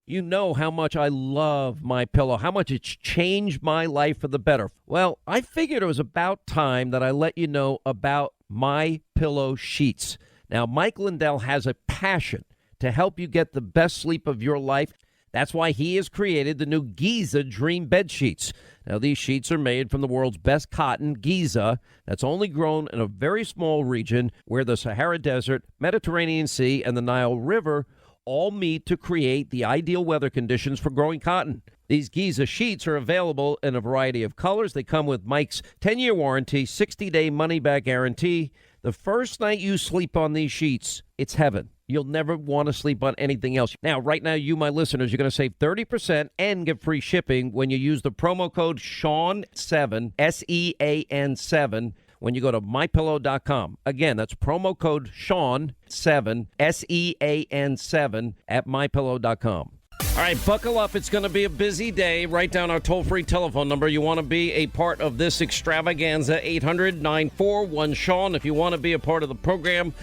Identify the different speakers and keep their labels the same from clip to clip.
Speaker 1: You know how much I love My Pillow, how much it's changed my life for the better. Well, I figured it was about time that I let you know about My Pillow sheets. Now, Mike Lindell has a passion to help you get the best sleep of your life. That's why he has created the new Giza Dream Bed Sheets. Now, these sheets are made from the world's best cotton, Giza, that's only grown in a very small region where the Sahara Desert, Mediterranean Sea, and the Nile River all meet to create the ideal weather conditions for growing cotton. These Giza sheets are available in a variety of colors. They come with Mike's 10-year warranty, 60-day money-back guarantee. The first night you sleep on these sheets, it's heaven. You'll never want to sleep on anything else. Now, right now, you, my listeners, you're going to save 30% and get free shipping when you use the promo code SEAN7, SEAN 7, when you go to mypillow.com. Again, that's promo code SEAN7, SEAN 7 at mypillow.com. All right, buckle up. It's going to be a busy day. Write down our toll-free telephone number. You want to be a part of this extravaganza, 800-941-SEAN, if you want to be a part of the program.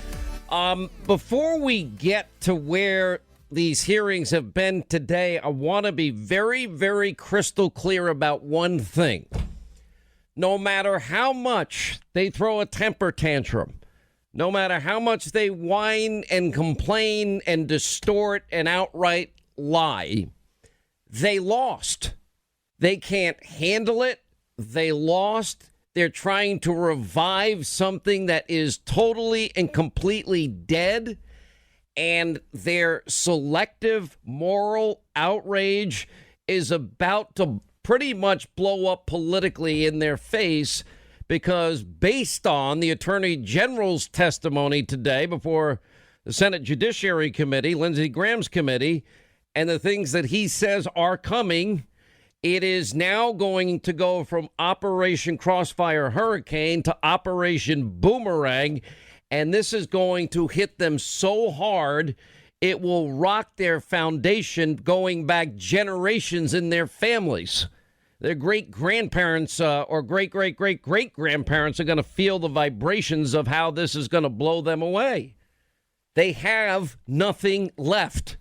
Speaker 1: Before we get to where these hearings have been today, I want to be very, very crystal clear about one thing. No matter how much they throw a temper tantrum, no matter how much they whine and complain and distort and outright lie, they lost. They can't handle it. They lost. They're trying to revive something that is totally and completely dead. And their selective moral outrage is about to pretty much blow up politically in their face, because based on the Attorney General's testimony today before the Senate Judiciary Committee, Lindsey Graham's committee, and the things that he says are coming, it is now going to go from Operation Crossfire Hurricane to Operation Boomerang, and this is going to hit them so hard it will rock their foundation going back generations in their families. Their great-grandparents or great-great-great-great-grandparents are going to feel the vibrations of how this is going to blow them away. They have nothing left.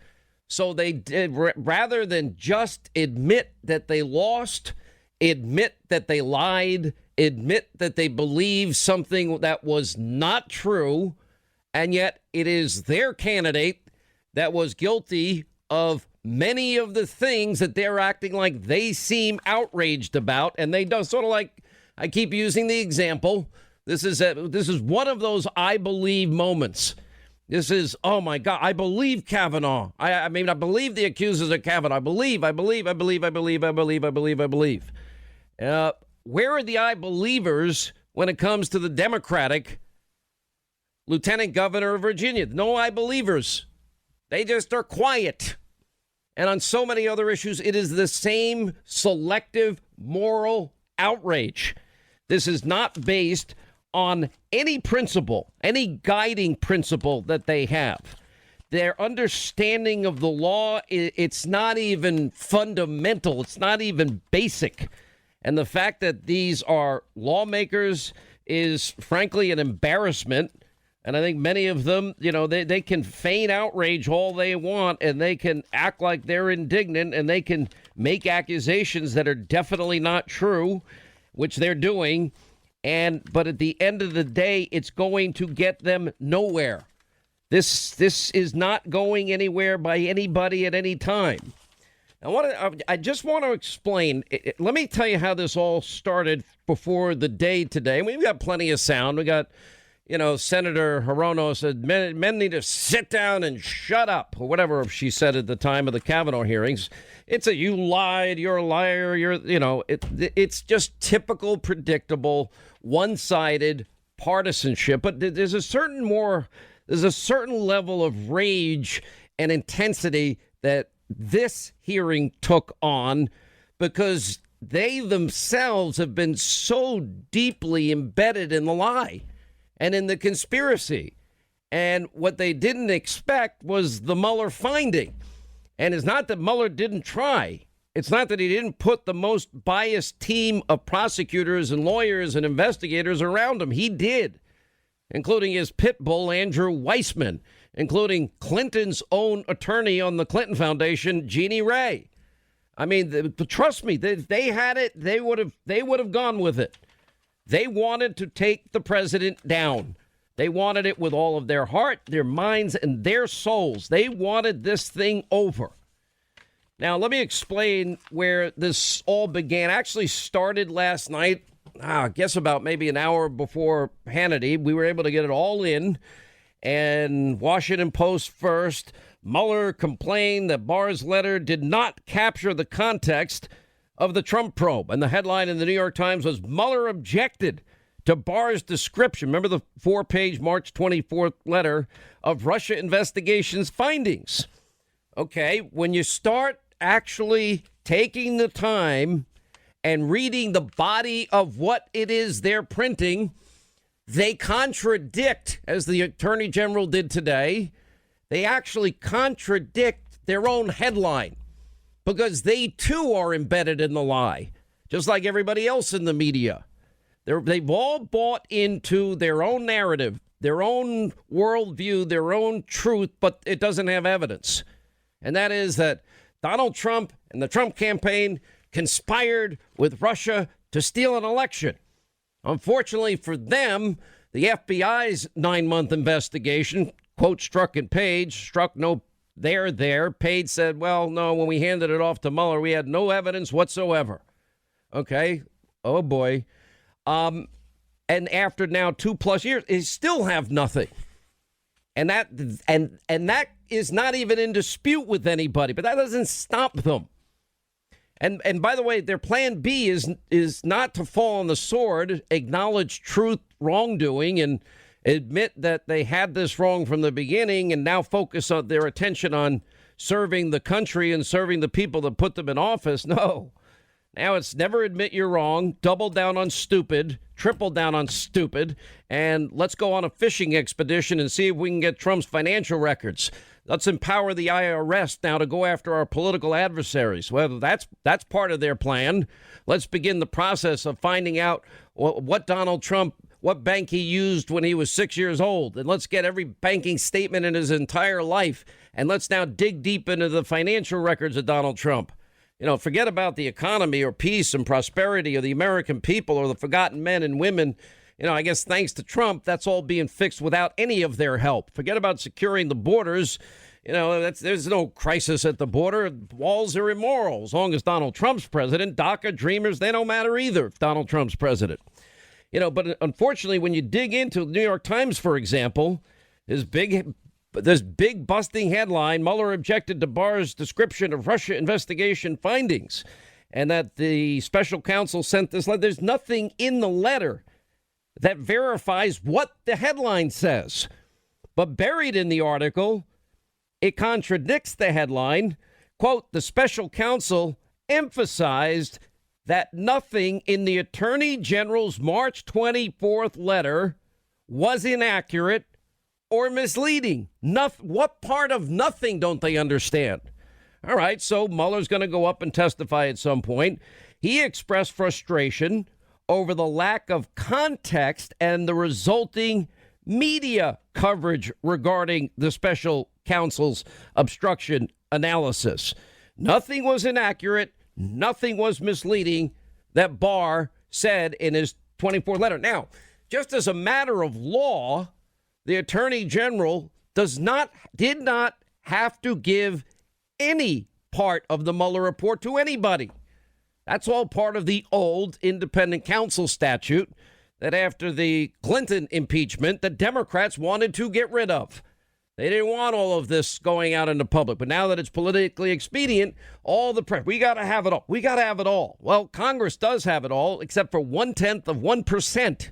Speaker 1: So they did, rather than just admit that they lost, admit that they lied, admit that they believed something that was not true, and yet it is their candidate that was guilty of many of the things that they're acting like they seem outraged about. And they do, sort of like, I keep using the example, this is one of those I believe moments. This is, oh my God, I believe Kavanaugh. I believe the accusers of Kavanaugh. I believe. Where are the I believers when it comes to the Democratic Lieutenant Governor of Virginia? No I believers. They just are quiet. And on so many other issues, it is the same selective moral outrage. This is not based on any principle, any guiding principle that they have. Their understanding of the law, it's not even fundamental. It's not even basic. And the fact that these are lawmakers is, frankly, an embarrassment. And I think many of them, they can feign outrage all they want, and they can act like they're indignant, and they can make accusations that are definitely not true, which they're doing. But at the end of the day, it's going to get them nowhere. This is not going anywhere by anybody at any time. I just want to explain. Let me tell you how this all started before the day today. We've got plenty of sound. We got, Senator Hirono said men need to sit down and shut up, or whatever she said at the time of the Kavanaugh hearings. It's you lied, you're a liar, it's just typical, predictable, one-sided partisanship. But there's a certain level of rage and intensity that this hearing took on, because they themselves have been so deeply embedded in the lie and in the conspiracy. And what they didn't expect was the Mueller finding. And it's not that Mueller didn't try. It's not that he didn't put the most biased team of prosecutors and lawyers and investigators around him. He did, including his pit bull, Andrew Weissman, including Clinton's own attorney on the Clinton Foundation, Jeannie Ray. I mean, trust me, they had it. They would have gone with it. They wanted to take the president down. They wanted it with all of their heart, their minds, and their souls. They wanted this thing over. Now, let me explain where this all began. Actually started last night, I guess about maybe an hour before Hannity. We were able to get it all in. And Washington Post first. Mueller complained that Barr's letter did not capture the context of the Trump probe. And the headline in the New York Times was, Mueller objected to Barr's description. Remember the 4-page March 24th letter of Russia investigation's findings. Okay, when you start actually taking the time and reading the body of what it is they're printing, they contradict, as the Attorney General did today, they actually contradict their own headline because they, too, are embedded in the lie, just like everybody else in the media. They've all bought into their own narrative, their own worldview, their own truth, but it doesn't have evidence. And that is that Donald Trump and the Trump campaign conspired with Russia to steal an election. Unfortunately for them, the FBI's 9-month investigation, quote, struck in Page, struck no there. Page said, well, no, when we handed it off to Mueller, we had no evidence whatsoever. Okay. Oh, boy. And after now 2+ years, they still have nothing. And that is not even in dispute with anybody, but that doesn't stop them. And by the way, their plan B is not to fall on the sword, acknowledge truth, wrongdoing, and admit that they had this wrong from the beginning and now focus on their attention on serving the country and serving the people that put them in office. No. Now it's never admit you're wrong, double down on stupid, triple down on stupid, and let's go on a fishing expedition and see if we can get Trump's financial records. Let's empower the IRS now to go after our political adversaries. Well, that's part of their plan. Let's begin the process of finding out what Donald Trump, what bank he used when he was 6 years old. And let's get every banking statement in his entire life. And let's now dig deep into the financial records of Donald Trump. You know, forget about the economy or peace and prosperity of the American people or the forgotten men and women. You know, I guess thanks to Trump, that's all being fixed without any of their help. Forget about securing the borders. You know, there's no crisis at the border. Walls are immoral. As long as Donald Trump's president, DACA, Dreamers, they don't matter either if Donald Trump's president. You know, but unfortunately, when you dig into the New York Times, for example, this big busting headline, Mueller objected to Barr's description of Russia investigation findings and that the special counsel sent this letter. There's nothing in the letter that verifies what the headline says. But buried in the article, it contradicts the headline. Quote, the special counsel emphasized that nothing in the Attorney General's March 24th letter was inaccurate or misleading. What part of nothing don't they understand? All right, so Mueller's going to go up and testify at some point. He expressed frustration over the lack of context and the resulting media coverage regarding the special counsel's obstruction analysis. Nothing was inaccurate. Nothing was misleading that Barr said in his 24th letter. Now, just as a matter of law, the Attorney General did not have to give any part of the Mueller report to anybody. That's all part of the old independent counsel statute that after the Clinton impeachment, the Democrats wanted to get rid of. They didn't want all of this going out in the public. But now that it's politically expedient, all the press, we got to have it all. We got to have it all. Well, Congress does have it all, except for 0.1%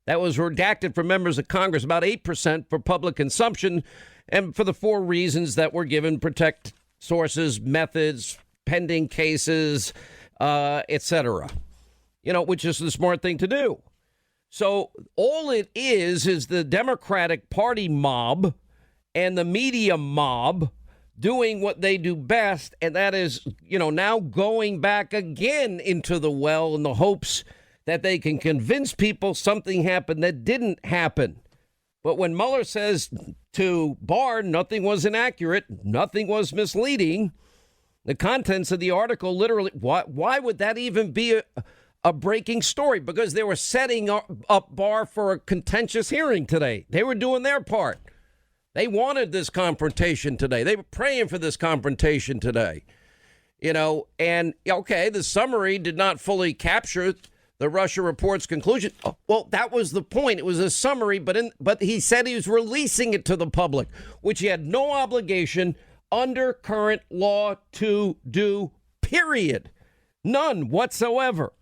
Speaker 1: that was redacted for members of Congress, about 8% for public consumption, and for the 4 reasons that were given: protect sources, methods, pending cases, etc. You know, which is the smart thing to do. So all it is the Democratic Party mob and the media mob doing what they do best, and that is, you know, now going back again into the well in the hopes that they can convince people something happened that didn't happen. But when Mueller says to Barr, nothing was inaccurate, nothing was misleading. The contents of the article literally, why would that even be a breaking story? Because they were setting up Barr for a contentious hearing today. They were doing their part. They wanted this confrontation today. They were praying for this confrontation today. And okay, the summary did not fully capture the Russia report's conclusion. Oh, well, that was the point. It was a summary, but he said he was releasing it to the public, which he had no obligation under current law to do, period. None whatsoever.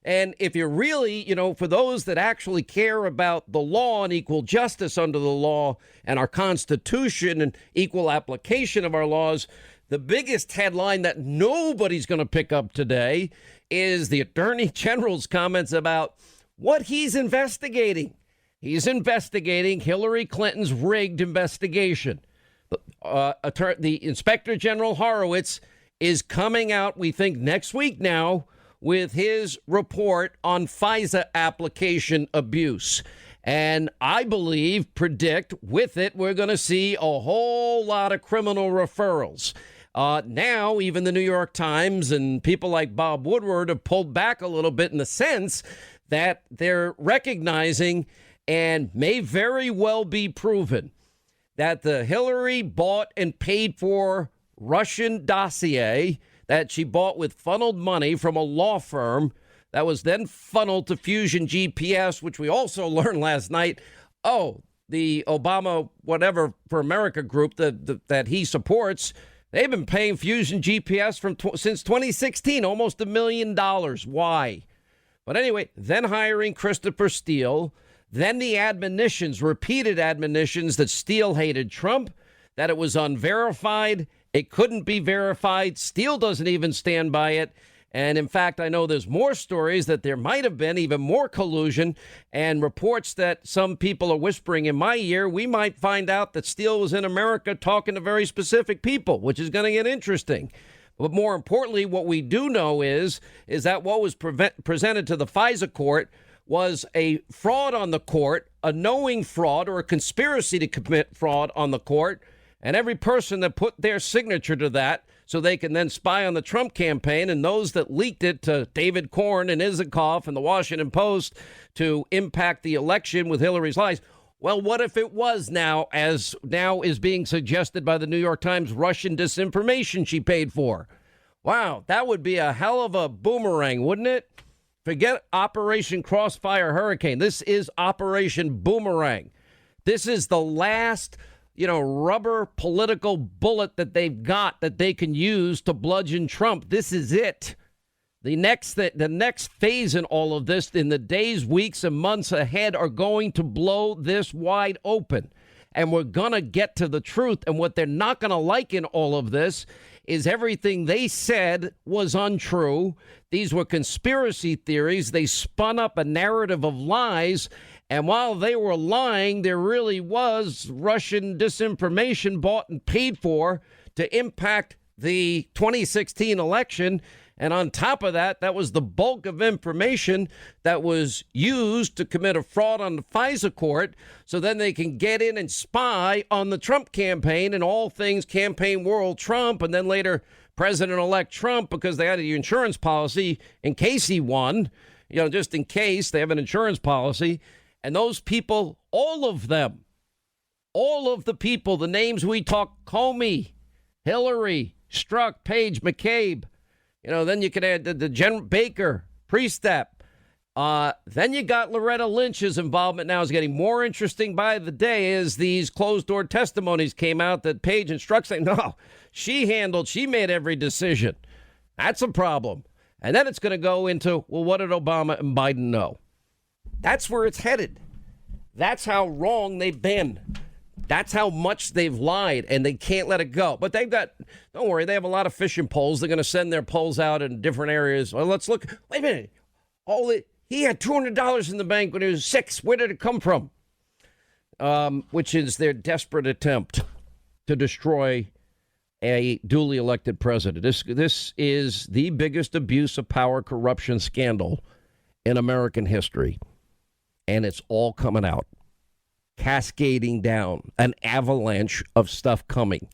Speaker 1: And if you're really, for those that actually care about the law and equal justice under the law and our Constitution and equal application of our laws, the biggest headline that nobody's going to pick up today is the Attorney General's comments about what he's investigating. He's investigating Hillary Clinton's rigged investigation. The Inspector General Horowitz is coming out, we think, next week now with his report on FISA application abuse. And I predict with it, we're going to see a whole lot of criminal referrals. Now, even the New York Times and people like Bob Woodward have pulled back a little bit in the sense that they're recognizing and may very well be proven that the Hillary bought and paid for Russian dossier that she bought with funneled money from a law firm that was then funneled to Fusion GPS, which we also learned last night. Oh, the Obama whatever for America group that he supports, they've been paying Fusion GPS since 2016, almost $1 million. Why? But anyway, then hiring Christopher Steele, then the repeated admonitions that Steele hated Trump, that it was unverified, it couldn't be verified. Steele doesn't even stand by it. And in fact, I know there's more stories that there might have been even more collusion and reports that some people are whispering in my ear. We might find out that Steele was in America talking to very specific people, which is going to get interesting. But more importantly, what we do know is that what was presented to the FISA court was a fraud on the court, a knowing fraud or a conspiracy to commit fraud on the court. And every person that put their signature to that so they can then spy on the Trump campaign and those that leaked it to David Corn and Isikoff and the Washington Post to impact the election with Hillary's lies. Well, what if it was now is being suggested by the New York Times, Russian disinformation she paid for? Wow, that would be a hell of a boomerang, wouldn't it? Forget Operation Crossfire Hurricane. This is Operation Boomerang. This is the last rubber political bullet that they've got that they can use to bludgeon Trump. This is it. The next phase in all of this, in the days, weeks, and months ahead, are going to blow this wide open. And we're going to get to the truth. And what they're not going to like in all of this is everything they said was untrue. These were conspiracy theories. They spun up a narrative of lies. And while they were lying, there really was Russian disinformation bought and paid for to impact the 2016 election. And on top of that, that was the bulk of information that was used to commit a fraud on the FISA court. So then they can get in and spy on the Trump campaign and all things campaign world Trump. And then later President-elect Trump, because they had an insurance policy in case he won, just in case they have an insurance policy. And those people, all of them, all of the people, the names we talk, Comey, Hillary, Strzok, Page, McCabe, then you could add the General Baker, Priestap. Then you got Loretta Lynch's involvement now is getting more interesting by the day as these closed-door testimonies came out that Page and Strzok saying, no, she made every decision. That's a problem. And then it's going to go into, well, what did Obama and Biden know? That's where it's headed. That's how wrong they've been. That's how much they've lied, and they can't let it go. But don't worry, they have a lot of fishing poles. They're going to send their poles out in different areas. Well, let's look. Wait a minute. He had $200 in the bank when he was 6. Where did it come from? Which is their desperate attempt to destroy a duly elected president. This is the biggest abuse of power corruption scandal in American history. And it's all coming out. cascading down, an avalanche of stuff coming.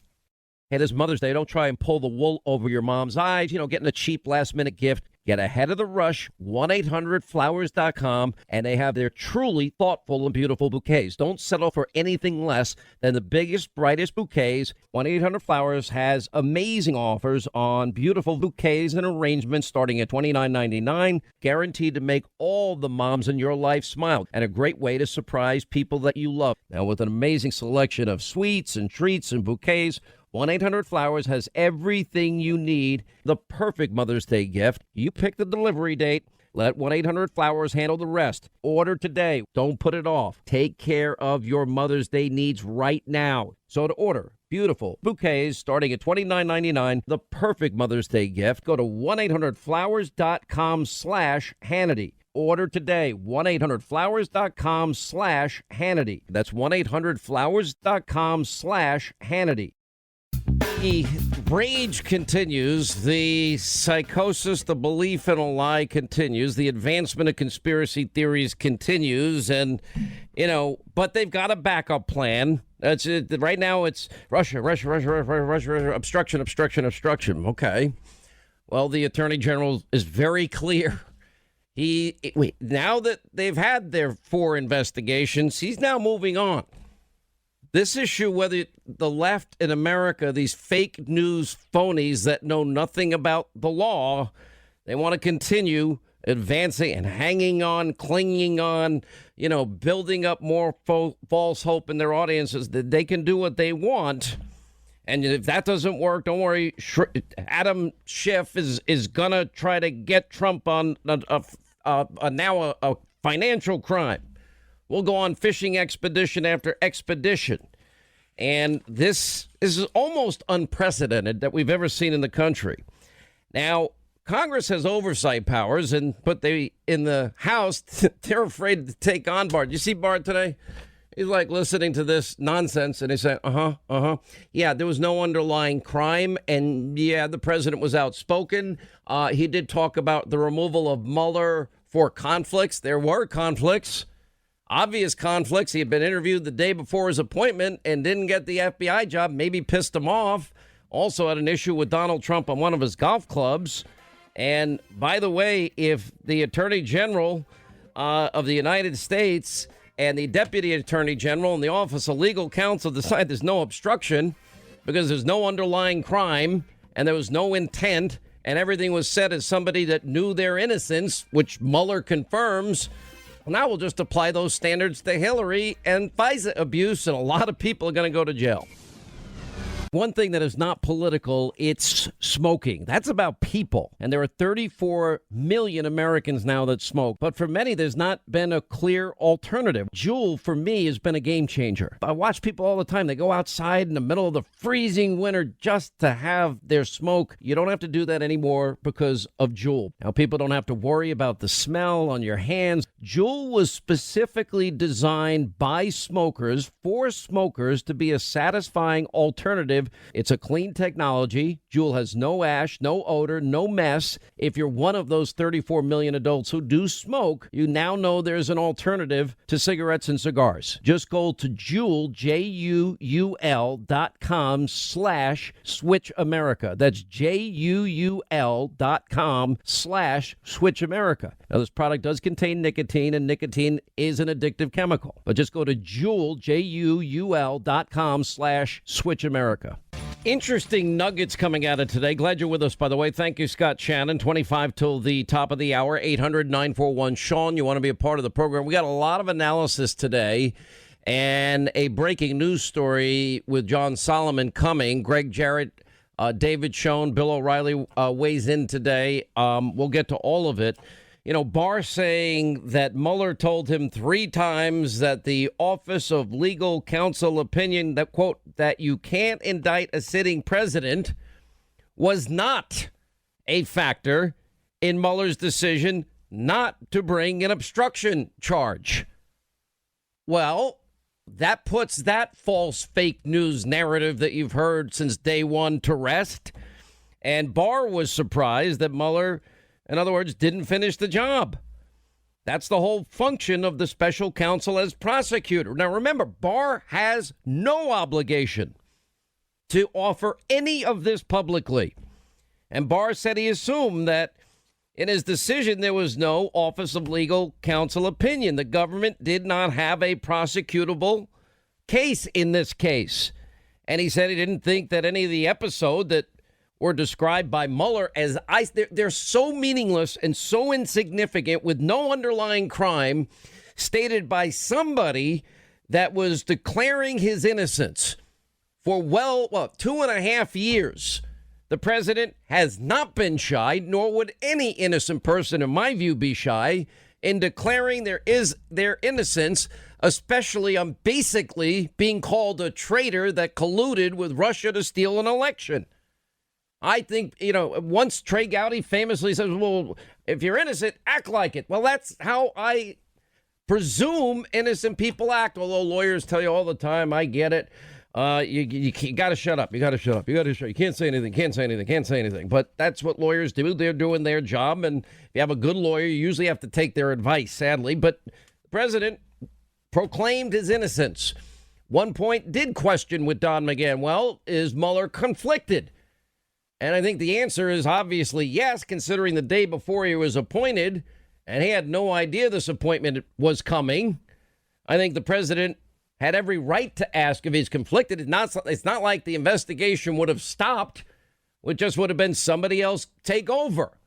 Speaker 1: Hey, this Mother's Day, don't try and pull the wool over your mom's eyes, getting a cheap last-minute gift. Get ahead of the rush, 1-800-Flowers.com, and they have their truly thoughtful and beautiful bouquets. Don't settle for anything less than the biggest, brightest bouquets. 1-800-Flowers has amazing offers on beautiful bouquets and arrangements starting at $29.99, guaranteed to make all the moms in your life smile, and a great way to surprise people that you love. Now, with an amazing selection of sweets and treats and bouquets, 1-800-Flowers has everything you need, the perfect Mother's Day gift. You pick the delivery date. Let 1-800-Flowers handle the rest. Order today. Don't put it off. Take care of your Mother's Day needs right now. So to order beautiful bouquets starting at $29.99, the perfect Mother's Day gift, go to 1-800-Flowers.com/Hannity. Order today, 1-800-Flowers.com/Hannity. That's 1-800-Flowers.com/Hannity. The rage continues, the psychosis, the belief in a lie continues, the advancement of conspiracy theories continues, and, but they've got a backup plan. That's it. Right now it's Russia, obstruction. Okay. Well, the Attorney General is very clear. Now that they've had their 4 investigations, he's now moving on. This issue, whether the left in America, these fake news phonies that know nothing about the law, they want to continue advancing and hanging on, clinging on, building up more false hope in their audiences that they can do what they want. And if that doesn't work, don't worry. Adam Schiff is going to try to get Trump on now a financial crime. We'll go on fishing expedition after expedition. And this is almost unprecedented that we've ever seen in the country. Now, Congress has oversight powers, but in the House, they're afraid to take on Barr. Did you see Barr today? He's like listening to this nonsense, and he said, yeah, there was no underlying crime, and yeah, the president was outspoken. He did talk about the removal of Mueller for conflicts. There were conflicts. Obvious conflicts. He had been interviewed the day before his appointment and didn't get the FBI job. Maybe pissed him off. Also had an issue with Donald Trump on one of his golf clubs. And by the way, if the Attorney General of the United States and the Deputy Attorney General and the Office of Legal Counsel decide there's no obstruction because there's no underlying crime and there was no intent and everything was said as somebody that knew their innocence, which Mueller confirms, now we'll just apply those standards to Hillary and FISA abuse, and a lot of people are going to go to jail. One thing that is not political, it's smoking. That's about people. And there are 34 million Americans now that smoke. But for many, there's not been a clear alternative. Juul, for me, has been a game changer. I watch people all the time. They go outside in the middle of the freezing winter just to have their smoke. You don't have to do that anymore because of Juul. Now, people don't have to worry about the smell on your hands. Juul was specifically designed by smokers for smokers to be a satisfying alternative. It's a clean technology. Juul has no ash, no odor, no mess. If you're one of those 34 million adults who do smoke, you now know there's an alternative to cigarettes and cigars. Just go to Juul, JUUL.com/Switch America. That's JUUL.com/Switch America. Now, this product does contain nicotine, and nicotine is an addictive chemical. But just go to Juul, JUUL.com/Switch America. Interesting nuggets coming out of today. Glad you're with us, by the way. Thank you, Scott Shannon. 25 till the top of the hour. 800-941-SEAN. You want to be a part of the program. We got a lot of analysis today and a breaking news story with John Solomon coming. Greg Jarrett, David Schoen, Bill O'Reilly weighs in today. We'll get to all of it. Barr saying that Mueller told him 3 times that the Office of Legal Counsel opinion that, quote, that you can't indict a sitting president was not a factor in Mueller's decision not to bring an obstruction charge. Well, that puts that false fake news narrative that you've heard since day one to rest. And Barr was surprised that Mueller, in other words, didn't finish the job. That's the whole function of the special counsel as prosecutor. Now, remember, Barr has no obligation to offer any of this publicly. And Barr said he assumed that in his decision, there was no Office of Legal Counsel opinion. The government did not have a prosecutable case in this case. And he said he didn't think that any of the episode that were described by Mueller as they're so meaningless and so insignificant with no underlying crime stated by somebody that was declaring his innocence for 2.5 years. The president has not been shy, nor would any innocent person, in my view, be shy in declaring their innocence, especially on basically being called a traitor that colluded with Russia to steal an election. I think, once Trey Gowdy famously says, well, if you're innocent, act like it. Well, that's how I presume innocent people act, although lawyers tell you all the time, I get it. You got to shut up. You got to shut up. You can't say anything. But that's what lawyers do. They're doing their job. And if you have a good lawyer, you usually have to take their advice, sadly. But the president proclaimed his innocence. One point did question with Don McGahn, well, is Mueller conflicted? And I think the answer is obviously yes, considering the day before he was appointed and he had no idea this appointment was coming. I think the president had every right to ask if he's conflicted. It's not like the investigation would have stopped. It just would have been somebody else take over.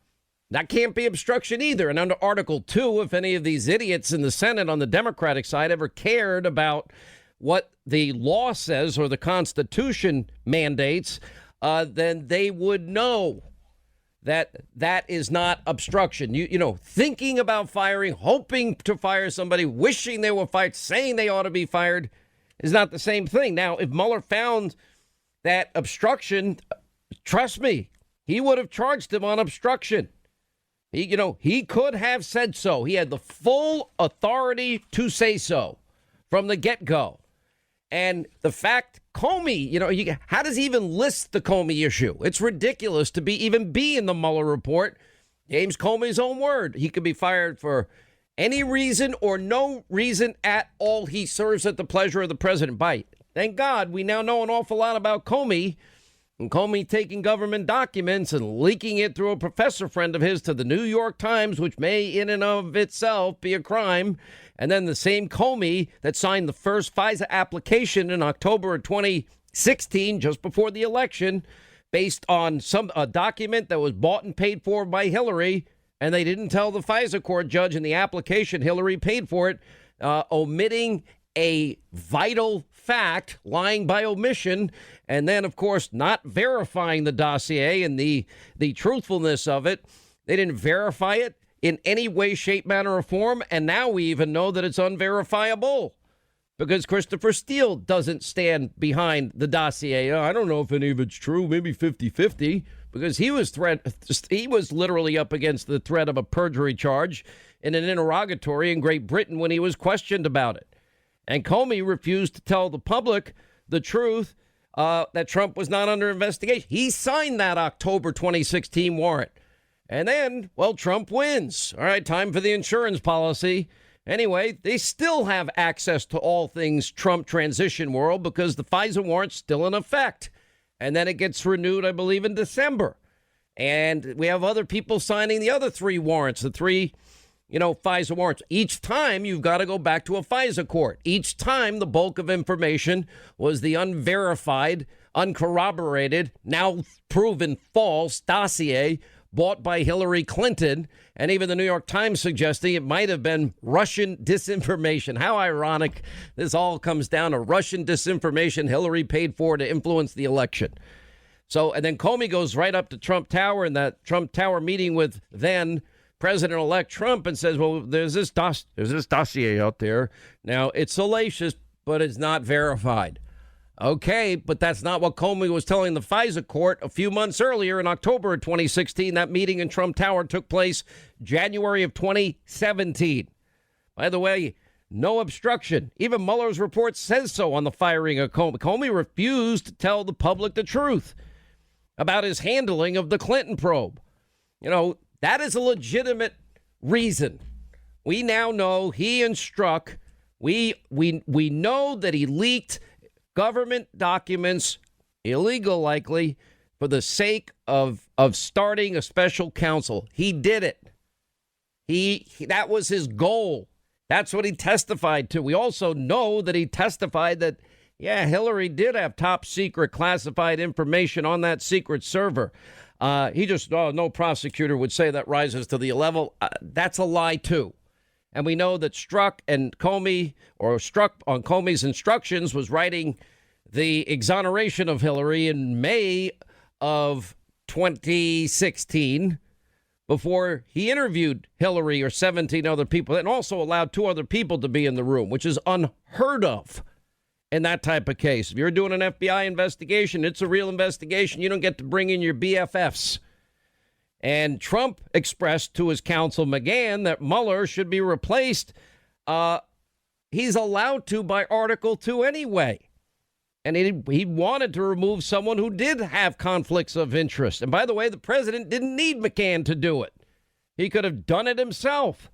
Speaker 1: That can't be obstruction either. And under Article 2, if any of these idiots in the Senate on the Democratic side ever cared about what the law says or the Constitution mandates, then they would know that that is not obstruction. Thinking about firing, hoping to fire somebody, wishing they were fired, saying they ought to be fired is not the same thing. Now, if Mueller found that obstruction, trust me, he would have charged him on obstruction. He could have said so. He had the full authority to say so from the get-go. And the fact Comey, how does he even list the Comey issue? It's ridiculous to even be in the Mueller report. James Comey's own word. He could be fired for any reason or no reason at all. He serves at the pleasure of the president. Thank God we now know an awful lot about Comey. And Comey taking government documents and leaking it through a professor friend of his to the New York Times, which may in and of itself be a crime. And then the same Comey that signed the first FISA application in October of 2016, just before the election, based on a document that was bought and paid for by Hillary. And they didn't tell the FISA court judge in the application Hillary paid for it, omitting a vital fact, lying by omission, and then, of course, not verifying the dossier and the truthfulness of it. They didn't verify it in any way, shape, manner, or form. And now we even know that it's unverifiable because Christopher Steele doesn't stand behind the dossier. I don't know if any of it's true, maybe 50-50, because he was literally up against the threat of a perjury charge in an interrogatory in Great Britain when he was questioned about it. And Comey refused to tell the public the truth that Trump was not under investigation. He signed that October 2016 warrant. And then, Trump wins. All right, time for the insurance policy. Anyway, they still have access to all things Trump transition world because the FISA warrant's still in effect. And then it gets renewed, I believe, in December. And we have other people signing the other three warrants, the three FISA warrants. Each time you've got to go back to a FISA court. Each time the bulk of information was the unverified, uncorroborated, now proven false dossier bought by Hillary Clinton, and even the New York Times suggesting it might have been Russian disinformation. How ironic. This all comes down to Russian disinformation Hillary paid for to influence the election. So, and then Comey goes right up to Trump Tower in that Trump Tower meeting with then President-elect Trump and says, well, there's this dossier out there. Now, it's salacious, but it's not verified. Okay, but that's not what Comey was telling the FISA court a few months earlier in October of 2016. That meeting in Trump Tower took place January of 2017. By the way, no obstruction. Even Mueller's report says so on the firing of Comey. Comey refused to tell the public the truth about his handling of the Clinton probe. That is a legitimate reason We now know he and Strzok, we know that he leaked government documents, illegal likely, for the sake of starting a special counsel. He did it. That was his goal. That's what he testified to. We also know that he testified that, yeah, Hillary did have top secret classified information on that secret server. No prosecutor would say that rises to the level. That's a lie, too. And we know that Strzok and Comey, or Strzok on Comey's instructions, was writing the exoneration of Hillary in May of 2016 before he interviewed Hillary or 17 other people, and also allowed 2 other people to be in the room, which is unheard of in that type of case. If you're doing an FBI investigation, it's a real investigation. You don't get to bring in your BFFs. And Trump expressed to his counsel, McGahn, that Mueller should be replaced. He's allowed to by Article 2 anyway. And he wanted to remove someone who did have conflicts of interest. And by the way, the president didn't need McGahn to do it. He could have done it himself.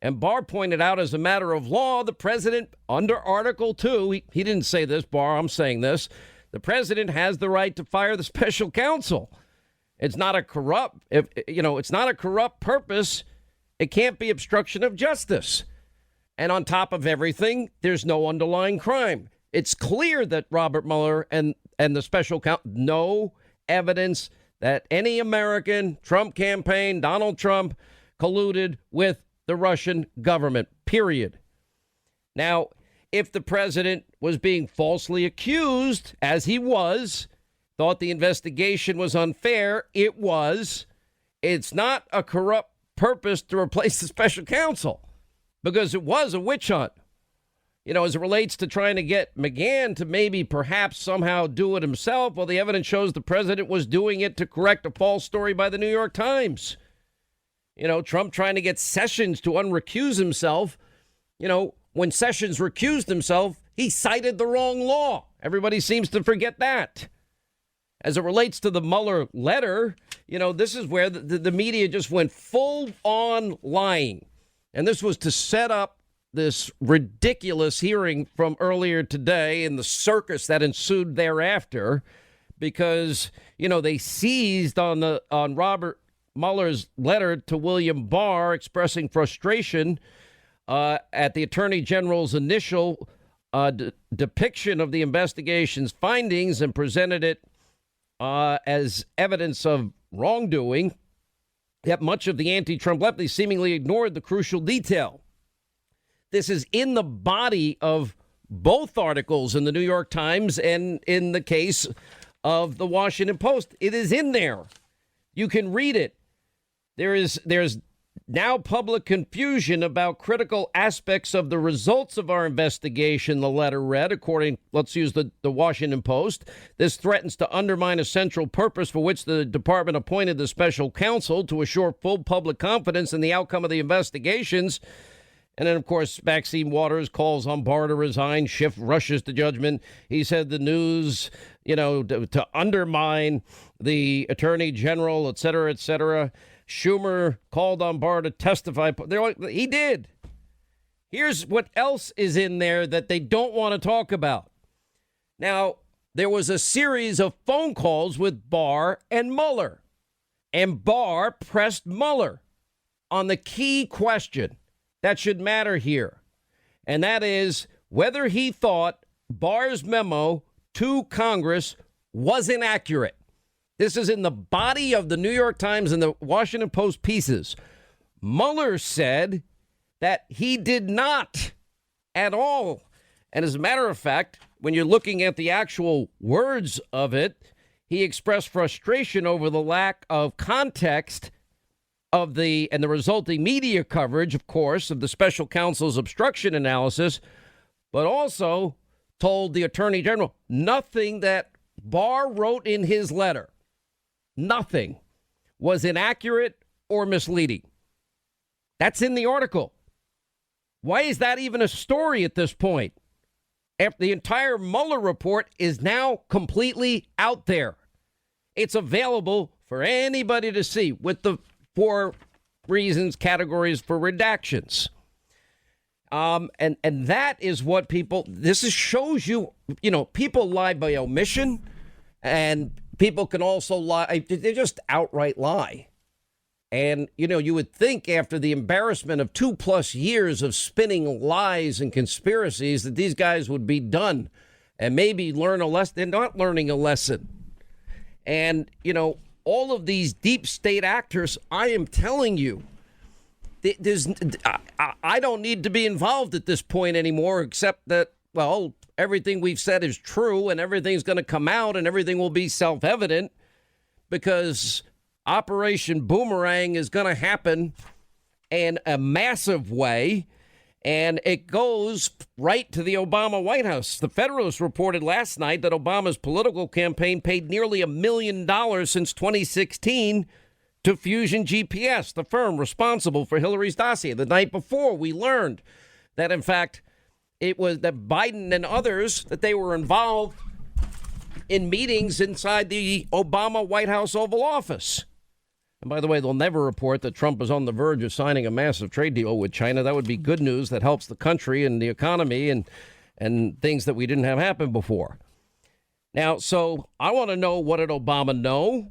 Speaker 1: And Barr pointed out, as a matter of law, the president, under Article 2, he didn't say this, Barr, I'm saying this, the president has the right to fire the special counsel. It's not a corrupt, it's not a corrupt purpose. It can't be obstruction of justice. And on top of everything, there's no underlying crime. It's clear that Robert Mueller and the special counsel, no evidence that any American Trump campaign, Donald Trump, colluded with the Russian government, period. Now, if the president was being falsely accused, as he was, thought the investigation was unfair, it was. It's not a corrupt purpose to replace the special counsel, because it was a witch hunt. As it relates to trying to get McGahn to maybe perhaps somehow do it himself, well, the evidence shows the president was doing it to correct a false story by the New York Times. Trump trying to get Sessions to unrecuse himself. When Sessions recused himself, he cited the wrong law. Everybody seems to forget that. As it relates to the Mueller letter, this is where the media just went full on lying. And this was to set up this ridiculous hearing from earlier today and the circus that ensued thereafter, because, they seized on Robert Mueller's letter to William Barr expressing frustration at the Attorney General's initial depiction of the investigation's findings, and presented it as evidence of wrongdoing. Yet much of the anti-Trump left seemingly ignored the crucial detail. This is in the body of both articles in the New York Times and in the case of the Washington Post. It is in there. You can read it. There's now public confusion about critical aspects of the results of our investigation, the letter read, according, let's use the Washington Post. This threatens to undermine a central purpose for which the department appointed the special counsel, to assure full public confidence in the outcome of the investigations. And then, of course, Maxine Waters calls on Barr to resign. Schiff rushes to judgment. He said the news, to undermine the attorney general, et cetera, et cetera. Schumer called on Barr to testify. He did. Here's what else is in there that they don't want to talk about. Now, there was a series of phone calls with Barr and Mueller. And Barr pressed Mueller on the key question that should matter here. And that is whether he thought Barr's memo to Congress was inaccurate. This is in the body of the New York Times and the Washington Post pieces. Mueller said that he did not at all. And as a matter of fact, when you're looking at the actual words of it, he expressed frustration over the lack of context of the resulting media coverage, of course, of the special counsel's obstruction analysis, but also told the attorney general nothing that Barr wrote in his letter, nothing, was inaccurate or misleading. That's in the article. Why is that even a story at this point? After the entire Mueller report is now completely out there. It's available for anybody to see with the 4 reasons, categories for redactions. And that is what shows you, people lie by omission, and people can also lie. They just outright lie. And, you would think after the embarrassment of 2+ years of spinning lies and conspiracies that these guys would be done and maybe learn a lesson. They're not learning a lesson. And, all of these deep state actors, I am telling you, I don't need to be involved at this point anymore, except that, well, everything we've said is true and everything's going to come out and everything will be self-evident because Operation Boomerang is going to happen in a massive way, and it goes right to the Obama White House. The Federalist reported last night that Obama's political campaign paid nearly $1 million since 2016 to Fusion GPS, the firm responsible for Hillary's dossier. The night before, we learned that, in fact, it was that Biden and others, that they were involved in meetings inside the Obama White House Oval Office. And by the way, they'll never report that Trump is on the verge of signing a massive trade deal with China. That would be good news that helps the country and the economy and things that we didn't have happen before. Now, so I want to know, what did Obama know?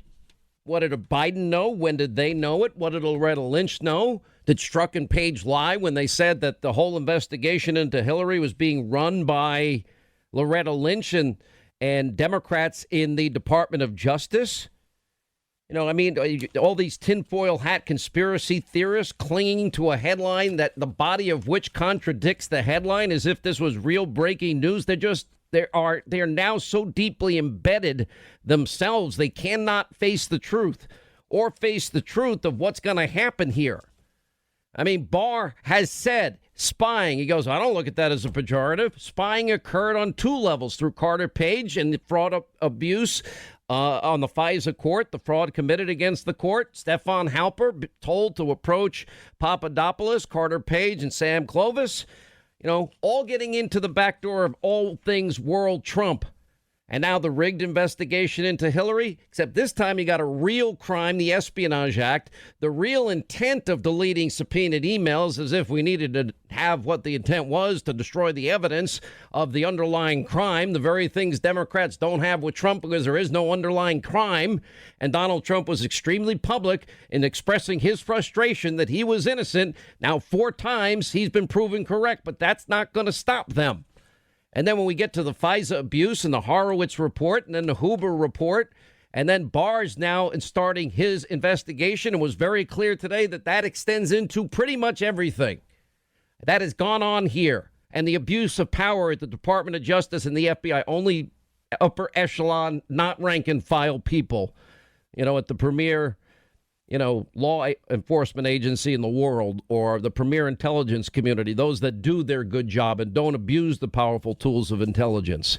Speaker 1: What did Biden know? When did they know it? What did Loretta Lynch know? Did Strzok and Page lie when they said that the whole investigation into Hillary was being run by Loretta Lynch and Democrats in the Department of Justice? All these tinfoil hat conspiracy theorists clinging to a headline that the body of which contradicts the headline as if this was real breaking news. They are now so deeply embedded themselves, they cannot face the truth or face the truth of what's going to happen here. Barr has said spying. He goes, I don't look at that as a pejorative. Spying occurred on 2 levels through Carter Page and the fraud abuse on the FISA court, the fraud committed against the court. Stefan Halper told to approach Papadopoulos, Carter Page, and Sam Clovis, all getting into the back door of all things world Trump. And now the rigged investigation into Hillary, except this time you got a real crime, the Espionage Act, the real intent of deleting subpoenaed emails, as if we needed to have what the intent was to destroy the evidence of the underlying crime, the very things Democrats don't have with Trump because there is no underlying crime. And Donald Trump was extremely public in expressing his frustration that he was innocent. Now 4 times he's been proven correct, but that's not going to stop them. And then when we get to the FISA abuse and the Horowitz report and then the Huber report, and then Barr's now starting his investigation, and was very clear today that extends into pretty much everything that has gone on here. And the abuse of power at the Department of Justice and the FBI, only upper echelon, not rank and file people, at the premier law enforcement agency in the world, or the premier intelligence community, those that do their good job and don't abuse the powerful tools of intelligence.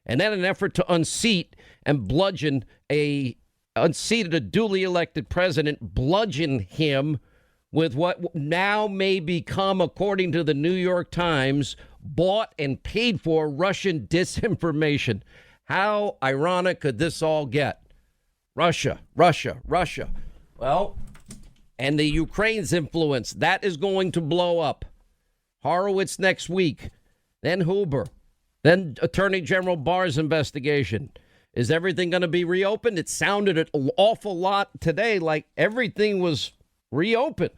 Speaker 1: And then an effort to unseat and bludgeon a duly elected president, bludgeon him with what now may become, according to the New York Times, bought and paid for Russian disinformation. How ironic could this all get? Russia. Well, and the Ukraine's influence, that is going to blow up. Horowitz next week, then Huber, then Attorney General Barr's investigation. Is everything going to be reopened? It sounded an awful lot today like everything was reopened.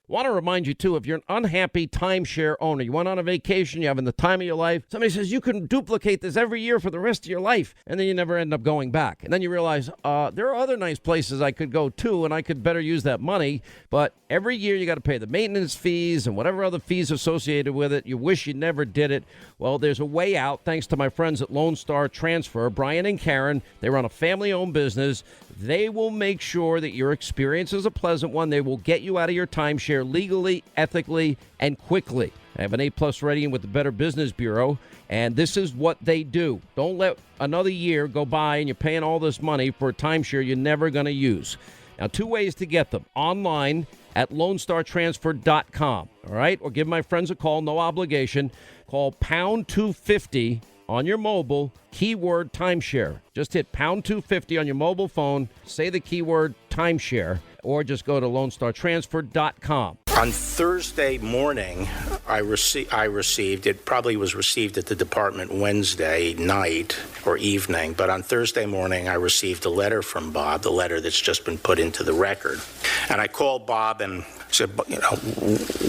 Speaker 1: I want to remind you, too, if you're an unhappy timeshare owner, you went on a vacation, you're having the time of your life, somebody says you can duplicate this every year for the rest of your life, and then you never end up going back. And then you realize there are other nice places I could go to, and I could better use that money. But every year you got to pay the maintenance fees and whatever other fees associated with it. You wish you never did it. Well, there's a way out thanks to my friends at Lone Star Transfer, Brian and Karen. They run a family-owned business. They will make sure that your experience is a pleasant one. They will get you out of your timeshare legally, ethically, and quickly. I have an A-plus rating with the Better Business Bureau, and this is what they do. Don't let another year go by and you're paying all this money for a timeshare you're never going to use. Now, 2 ways to get them. Online at LoneStarTransfer.com, all right? Or give my friends a call, no obligation. Call pound 250 on your mobile, keyword timeshare. Just hit pound 250 on your mobile phone, say the keyword timeshare, or just go to LoneStarTransfer.com.
Speaker 2: On Thursday morning, I received, it probably was received at the department Wednesday night or evening, but on Thursday morning, I received a letter from Bob, the letter that's just been put into the record. And I called Bob and said,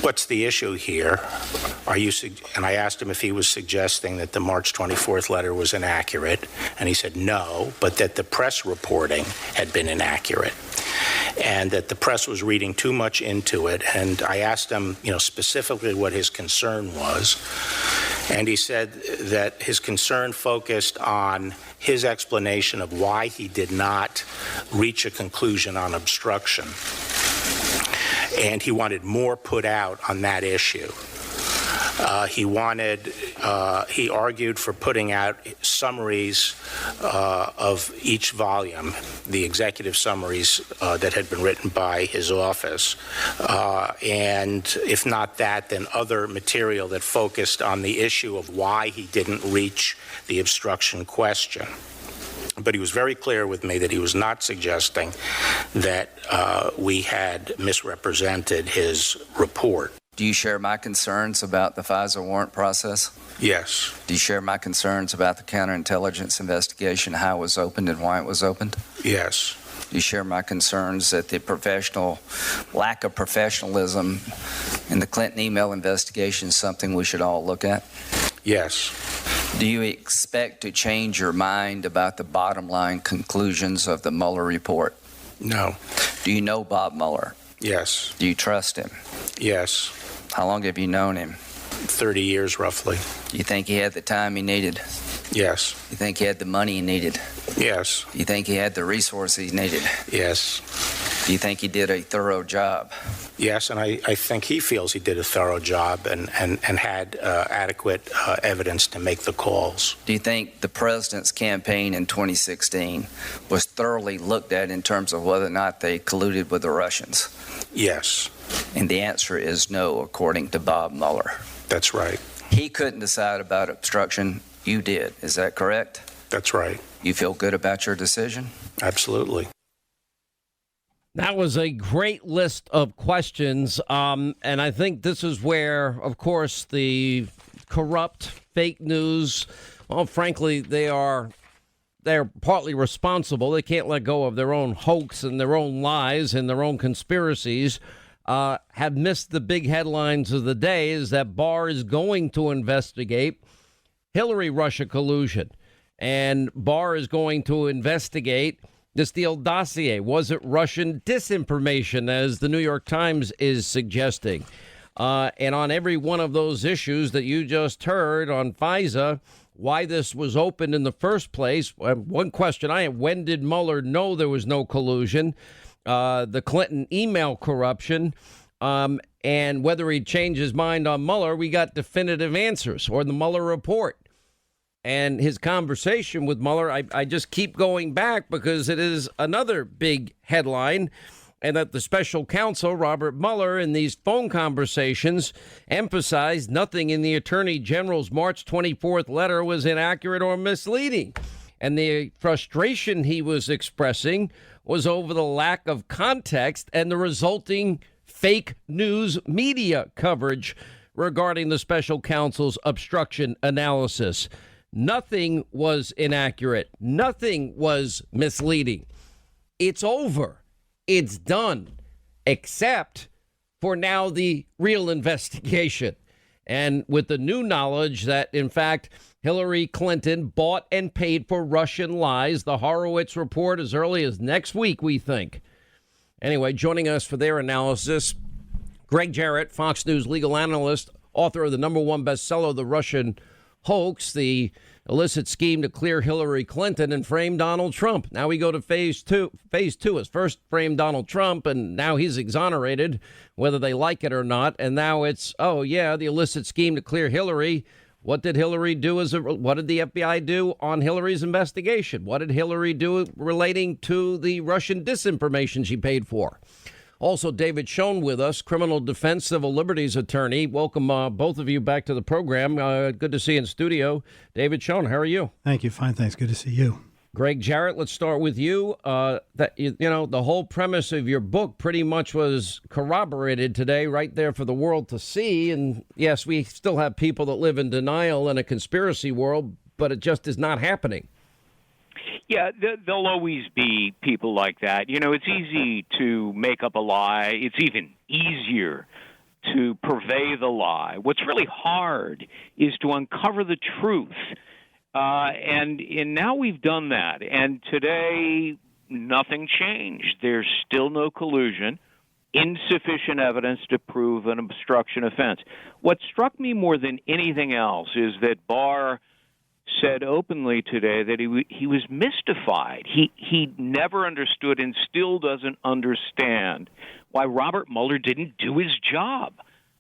Speaker 2: what's the issue here? And I asked him if he was suggesting that the March 24th letter was inaccurate. And he said no, but that the press reporting had been inaccurate, and that the press was reading too much into it. And I asked him, specifically what his concern was. And he said that his concern focused on his explanation of why he did not reach a conclusion on obstruction. And he wanted more put out on that issue. He argued for putting out summaries of each volume, the executive summaries that had been written by his office. And if not that, then other material that focused on the issue of why he didn't reach the obstruction question. But he was very clear with me that he was not suggesting that we had misrepresented his report.
Speaker 3: Do you share my concerns about the FISA warrant process?
Speaker 2: Yes.
Speaker 3: Do you share my concerns about the counterintelligence investigation, how it was opened and why it was opened?
Speaker 2: Yes.
Speaker 3: Do you share my concerns that the lack of professionalism in the Clinton email investigation is something we should all look at?
Speaker 2: Yes.
Speaker 3: Do you expect to change your mind about the bottom line conclusions of the Mueller report?
Speaker 2: No.
Speaker 3: Do you know Bob Mueller?
Speaker 2: Yes.
Speaker 3: Do you trust him?
Speaker 2: Yes.
Speaker 3: How long have you known him?
Speaker 2: 30 years, roughly.
Speaker 3: Do you think he had the time he needed?
Speaker 2: Yes.
Speaker 3: Do you think he had the money he needed?
Speaker 2: Yes.
Speaker 3: Do you think he had the resources he needed?
Speaker 2: Yes.
Speaker 3: Do you think he did a thorough job?
Speaker 2: Yes, and I think he feels he did a thorough job and had adequate evidence to make the calls.
Speaker 3: Do you think the president's campaign in 2016 was thoroughly looked at in terms of whether or not they colluded with the Russians?
Speaker 2: Yes.
Speaker 3: And the answer is no, according to Bob Mueller.
Speaker 2: That's right.
Speaker 3: He couldn't decide about obstruction. You did. Is that correct?
Speaker 2: That's right.
Speaker 3: You feel good about your decision?
Speaker 2: Absolutely.
Speaker 1: That was a great list of questions, and I think this is where, of course, the corrupt fake news, well, frankly, they're partly responsible. They can't let go of their own hoax and their own lies and their own conspiracies, have missed the big headlines of the day is that Barr is going to investigate Hillary-Russia collusion, and Barr is going to investigate the Steele dossier. Was it Russian disinformation, as the New York Times is suggesting? And on every one of those issues that you just heard on FISA, why this was opened in the first place. One question I have, when did Mueller know there was no collusion? The Clinton email corruption, and whether he'd change his mind on Mueller, we got definitive answers, or the Mueller report. And his conversation with Mueller, I just keep going back because it is another big headline, and that the special counsel, Robert Mueller, in these phone conversations emphasized nothing in the Attorney General's March 24th letter was inaccurate or misleading. And the frustration he was expressing was over the lack of context and the resulting fake news media coverage regarding the special counsel's obstruction analysis. Nothing was inaccurate. Nothing was misleading. It's over. It's done, except for now the real investigation. And with the new knowledge that, in fact, Hillary Clinton bought and paid for Russian lies, the Horowitz report as early as next week, we think. Anyway, joining us for their analysis, Greg Jarrett, Fox News legal analyst, author of the #1 bestseller, The Russian Hoax, the illicit scheme to clear Hillary Clinton and frame Donald Trump. Now we go to phase two. Phase two is first frame Donald Trump, and now he's exonerated, whether they like it or not. And now it's, oh, yeah, the illicit scheme to clear Hillary. What did Hillary do? What did the FBI do on Hillary's investigation? What did Hillary do relating to the Russian disinformation she paid for? Also, David Schoen with us, criminal defense civil liberties attorney. Welcome, both of you, back to the program. Good to see you in studio. David Schoen, how are you?
Speaker 4: Thank you. Fine, thanks. Good to see you.
Speaker 1: Greg Jarrett, let's start with you. The whole premise of your book pretty much was corroborated today right there for the world to see. And yes, we still have people that live in denial in a conspiracy world, but it just is not happening.
Speaker 4: Yeah, there'll always be people like that. You know, it's easy to make up a lie. It's even easier to purvey the lie. What's really hard is to uncover the truth. And now we've done that. And today, nothing changed. There's still no collusion, insufficient evidence to prove an obstruction offense. What struck me more than anything else is that Barr said openly today that he was mystified. He never understood and still doesn't understand why Robert Mueller didn't do his job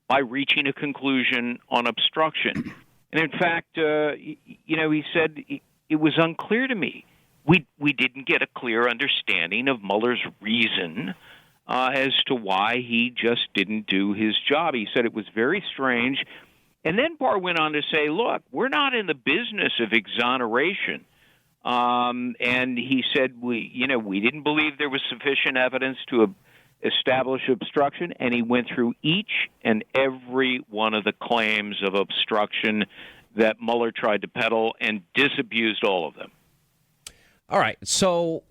Speaker 4: by reaching a conclusion on obstruction. And in fact, he said it was unclear to me. We didn't get a clear understanding of Mueller's reason as to why he just didn't do his job. He said it was very strange. And then Barr went on to say, look, we're not in the business of exoneration. And he said, we didn't believe there was sufficient evidence to establish obstruction. And he went through each and every one of the claims of obstruction that Mueller tried to peddle and disabused all of them.
Speaker 1: All right. So,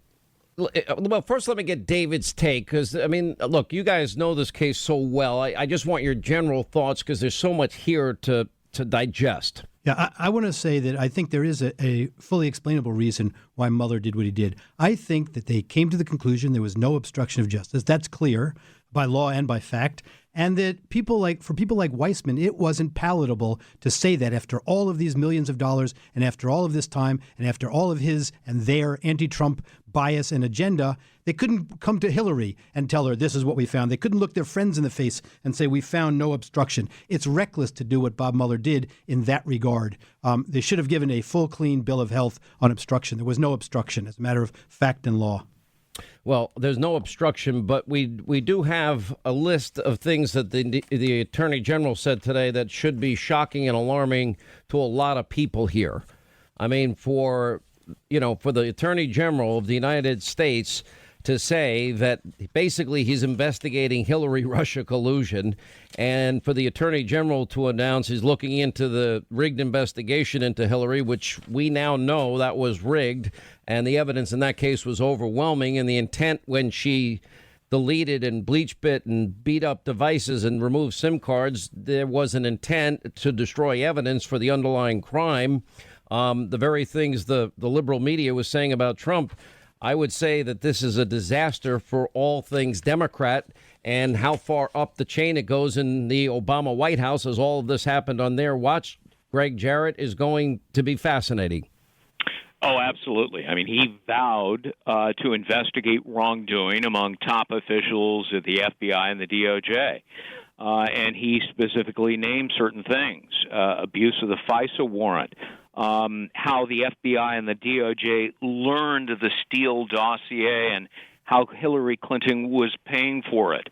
Speaker 1: well, first let me get David's take, because, I mean, look, you guys know this case so well. I just want your general thoughts, because there's so much here to digest.
Speaker 5: Yeah, I want to say that I think there is a fully explainable reason why Mueller did what he did. I think that they came to the conclusion there was no obstruction of justice. That's clear by law and by fact. And that for people like Weissman, it wasn't palatable to say that after all of these millions of dollars and after all of this time and after all of his and their anti-Trump bias and agenda, they couldn't come to Hillary and tell her this is what we found. They couldn't look their friends in the face and say we found no obstruction. It's reckless to do what Bob Mueller did in that regard. They should have given a full, clean bill of health on obstruction. There was no obstruction as a matter of fact and law.
Speaker 1: Well, there's no obstruction, but we do have a list of things that the Attorney General said today that should be shocking and alarming to a lot of people here. I mean, for the Attorney General of the United States to say that basically he's investigating Hillary-Russia collusion, and for the Attorney General to announce he's looking into the rigged investigation into Hillary, which we now know that was rigged, and the evidence in that case was overwhelming, and the intent when she deleted and bleach bit and beat up devices and removed SIM cards, there was an intent to destroy evidence for the underlying crime. The very things the liberal media was saying about Trump, I would say that this is a disaster for all things Democrat, and how far up the chain it goes in the Obama White House as all of this happened on their watch, Greg Jarrett, is going to be fascinating.
Speaker 4: Oh, absolutely. I mean, he vowed to investigate wrongdoing among top officials at the FBI and the DOJ. And he specifically named certain things, abuse of the FISA warrant, how the FBI and the DOJ learned the Steele dossier and how Hillary Clinton was paying for it.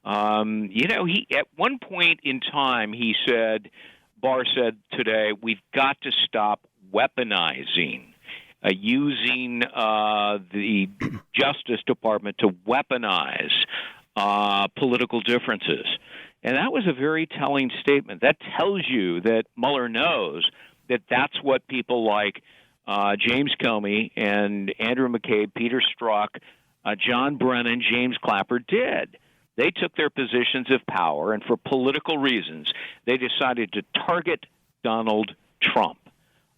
Speaker 4: He at one point in time, Barr said today, we've got to stop weaponizing, using the Justice Department to weaponize political differences. And that was a very telling statement. That tells you that Mueller knows that that's what people like James Comey and Andrew McCabe, Peter Strzok, John Brennan, James Clapper did. They took their positions of power, and for political reasons, they decided to target Donald Trump.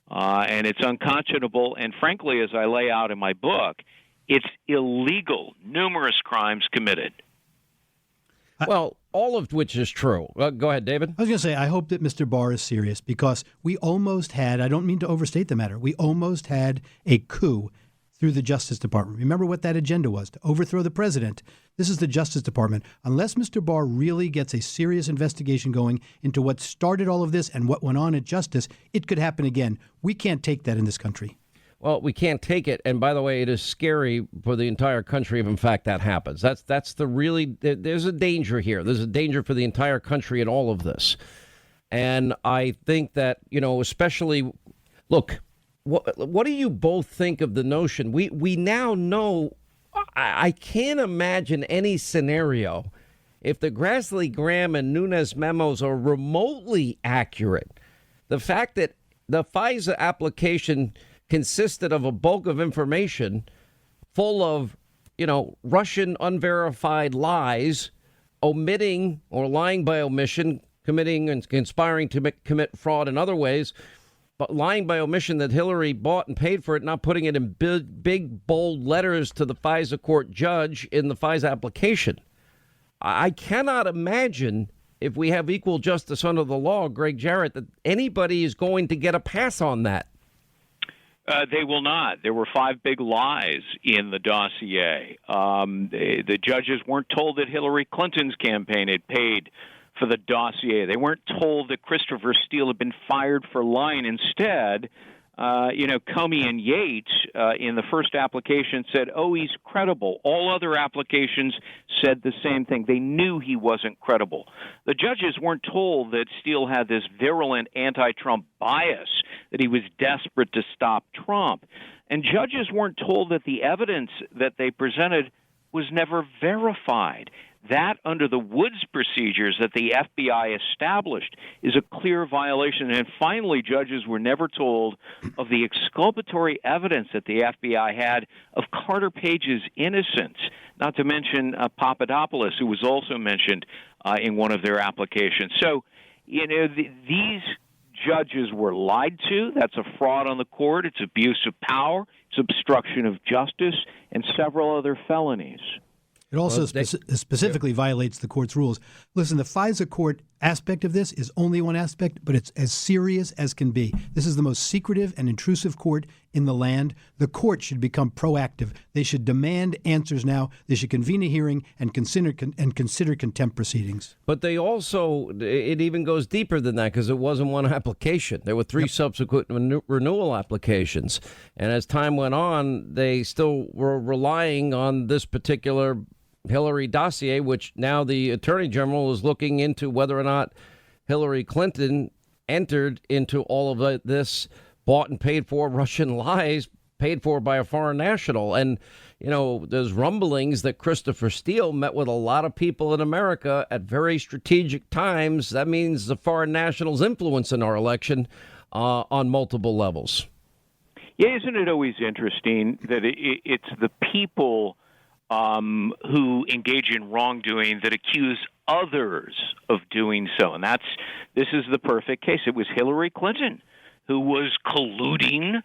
Speaker 4: And it's unconscionable, and frankly, as I lay out in my book, it's illegal, numerous crimes committed.
Speaker 1: Well, all of which is true. Go ahead, David.
Speaker 5: I was going to say, I hope that Mr. Barr is serious, because we almost had, I don't mean to overstate the matter, we almost had a coup through the Justice Department. Remember what that agenda was, to overthrow the president. This is the Justice Department. Unless Mr. Barr really gets a serious investigation going into what started all of this and what went on at Justice, it could happen again. We can't take that in this country.
Speaker 1: Well, we can't take it. And by the way, it is scary for the entire country if, in fact, that happens. That's the really, there's a danger here. There's a danger for the entire country in all of this. And I think that, especially, look, what do you both think of the notion? We now know. I can't imagine any scenario if the Grassley, Graham, and Nunes memos are remotely accurate. The fact that the FISA application consisted of a bulk of information full of, Russian unverified lies, omitting or lying by omission, committing and conspiring to commit fraud in other ways, but lying by omission that Hillary bought and paid for it, not putting it in big, bold letters to the FISA court judge in the FISA application. I cannot imagine, if we have equal justice under the law, Greg Jarrett, that anybody is going to get a pass on that.
Speaker 4: They will not. There were 5 big lies in the dossier. The judges weren't told that Hillary Clinton's campaign had paid for the dossier. They weren't told that Christopher Steele had been fired for lying. Instead, Comey and Yates in the first application said, he's credible. All other applications said the same thing. They knew he wasn't credible. The judges weren't told that Steele had this virulent anti-Trump bias, that he was desperate to stop Trump. And judges weren't told that the evidence that they presented was never verified. That, under the Woods procedures that the FBI established, is a clear violation. And finally, judges were never told of the exculpatory evidence that the FBI had of Carter Page's innocence, not to mention Papadopoulos, who was also mentioned in one of their applications. So, these judges were lied to. That's a fraud on the court. It's abuse of power. It's obstruction of justice, and several other felonies.
Speaker 5: It also specifically violates the court's rules. Listen, the FISA court aspect of this is only one aspect, but it's as serious as can be. This is the most secretive and intrusive court in the land. The court should become proactive. They should demand answers now. They should convene a hearing and consider contempt proceedings.
Speaker 1: But they also, it even goes deeper than that, because it wasn't one application. There were 3 subsequent renewal applications. And as time went on, they still were relying on this particular Hillary dossier, which now the Attorney General is looking into whether or not Hillary Clinton entered into all of this bought and paid for Russian lies paid for by a foreign national. And, there's rumblings that Christopher Steele met with a lot of people in America at very strategic times. That means the foreign national's influence in our election on multiple levels.
Speaker 4: Yeah, isn't it always interesting that it's the people who engage in wrongdoing that accuse others of doing so? And this is the perfect case. It was Hillary Clinton who was colluding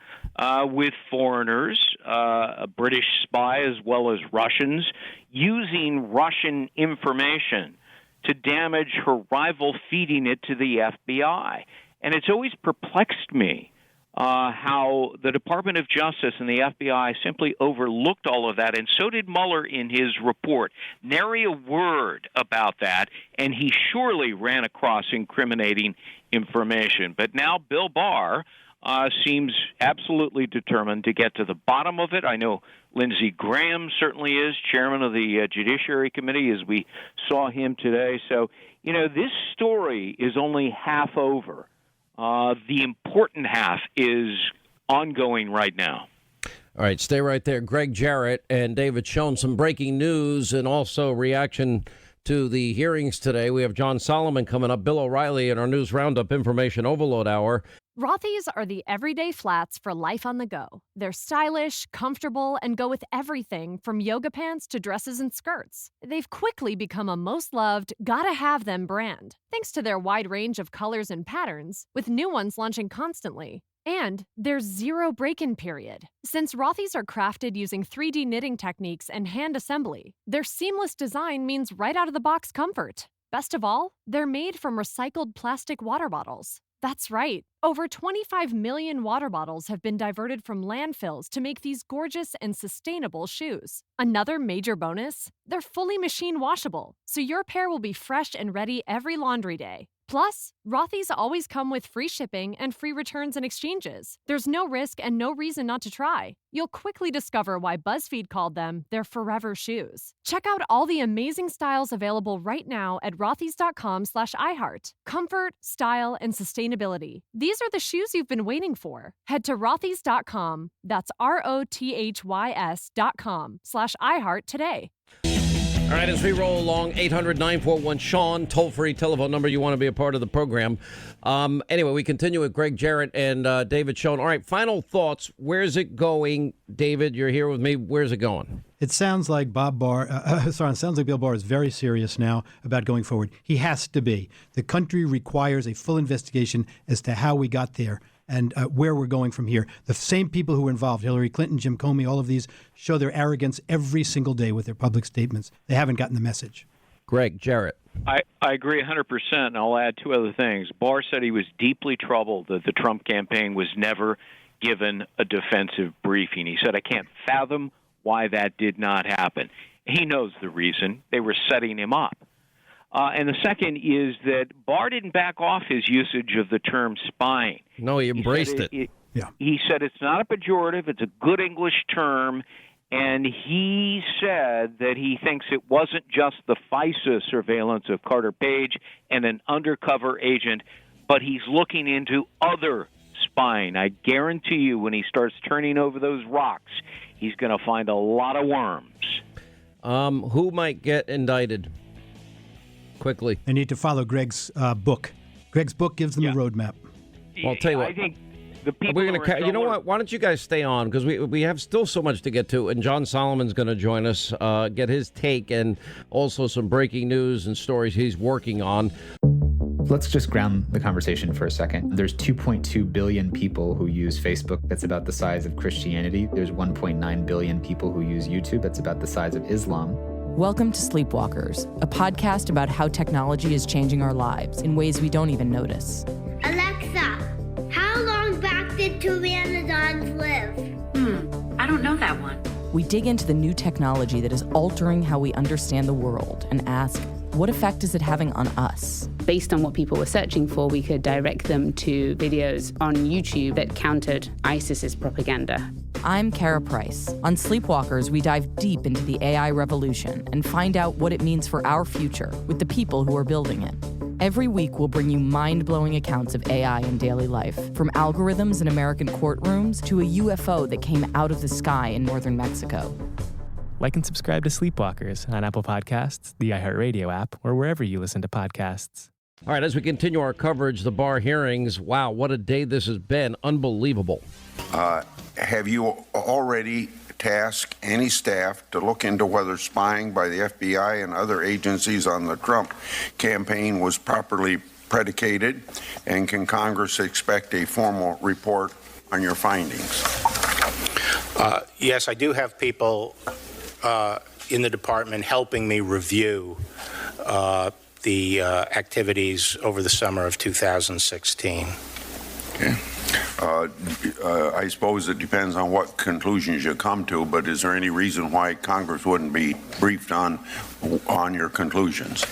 Speaker 4: with foreigners, a British spy as well as Russians, using Russian information to damage her rival, feeding it to the FBI. And it's always perplexed me how the Department of Justice and the FBI simply overlooked all of that, and so did Mueller in his report. Nary a word about that, and he surely ran across incriminating information. But now Bill Barr seems absolutely determined to get to the bottom of it. I know Lindsey Graham certainly is, chairman of the Judiciary Committee, as we saw him today. So, this story is only half over. The important half is ongoing right now.
Speaker 1: All right, stay right there. Greg Jarrett and David Schoen, some breaking news and also reaction to the hearings today. We have John Solomon coming up, Bill O'Reilly in our News Roundup Information Overload Hour.
Speaker 6: Rothy's are the everyday flats for life on the go. They're stylish, comfortable, and go with everything from yoga pants to dresses and skirts. They've quickly become a most loved, gotta have them brand, thanks to their wide range of colors and patterns, with new ones launching constantly. And there's zero break-in period. Since Rothy's are crafted using 3D knitting techniques and hand assembly, their seamless design means right out of the box comfort. Best of all, they're made from recycled plastic water bottles. That's right. Over 25 million water bottles have been diverted from landfills to make these gorgeous and sustainable shoes. Another major bonus? They're fully machine washable, so your pair will be fresh and ready every laundry day. Plus, Rothy's always come with free shipping and free returns and exchanges. There's no risk and no reason not to try. You'll quickly discover why BuzzFeed called them their forever shoes. Check out all the amazing styles available right now at rothys.com/iHeart. Comfort, style, and sustainability. These are the shoes you've been waiting for. Head to rothys.com. That's ROTHYS.com/iHeart today.
Speaker 1: All right, as we roll along, 800-941-SEAN, toll-free telephone number. You want to be a part of the program. Anyway, we continue with Greg Jarrett and David Schoen. All right, final thoughts. Where's it going? David, you're here with me. Where's it going?
Speaker 5: It sounds like Bill Barr is very serious now about going forward. He has to be. The country requires a full investigation as to how we got there and where we're going from here. The same people who were involved, Hillary Clinton, Jim Comey, all of these, show their arrogance every single day with their public statements. They haven't gotten the message.
Speaker 1: Greg Jarrett.
Speaker 4: I agree 100%, and I'll add two other things. Barr said he was deeply troubled that the Trump campaign was never given a defensive briefing. He said, I can't fathom why that did not happen. He knows the reason. They were setting him up. And the second is that Barr didn't back off his usage of the term spying.
Speaker 1: No, he embraced it.
Speaker 5: Yeah.
Speaker 4: He said it's not a pejorative, it's a good English term, and he said that he thinks it wasn't just the FISA surveillance of Carter Page and an undercover agent, but he's looking into other spying. I guarantee you when he starts turning over those rocks, he's going to find a lot of worms.
Speaker 1: Who might get indicted? Quickly.
Speaker 5: They need to follow Greg's book. Greg's book gives them the roadmap.
Speaker 1: Well, I'll tell you what.
Speaker 4: I think the people
Speaker 1: we're gonna. You know what? Why don't you guys stay on, because we have still so much to get to, and John Solomon's going to join us, get his take, and also some breaking news and stories he's working on.
Speaker 7: Let's just ground the conversation for a second. There's 2.2 billion people who use Facebook. That's about the size of Christianity. There's 1.9 billion people who use YouTube. That's about the size of Islam.
Speaker 8: Welcome to Sleepwalkers, a podcast about how technology is changing our lives in ways we don't even notice.
Speaker 9: Alexa, how long back did pteranodons live?
Speaker 10: I don't know that one.
Speaker 8: We dig into the new technology that is altering how we understand the world and ask, what effect is it having on us?
Speaker 10: Based on what people were searching for, we could direct them to videos on YouTube that countered ISIS's propaganda.
Speaker 8: I'm Kara Price. On Sleepwalkers, we dive deep into the AI revolution and find out what it means for our future with the people who are building it. Every week, we'll bring you mind-blowing accounts of AI in daily life, from algorithms in American courtrooms to a UFO that came out of the sky in northern Mexico.
Speaker 11: Like and subscribe to Sleepwalkers on Apple Podcasts, the iHeartRadio app, or wherever you listen to podcasts.
Speaker 1: All right, as we continue our coverage, the Barr hearings, wow, what a day this has been. Unbelievable.
Speaker 12: Have you already tasked any staff to look into whether spying by the FBI and other agencies on the Trump campaign was properly predicated? And can Congress expect a formal report on your findings?
Speaker 2: Yes, I do have people in the department helping me review the activities over the summer of 2016.
Speaker 12: Okay. I suppose it depends on what conclusions you come to, but is there any reason why Congress wouldn't be briefed on your conclusions?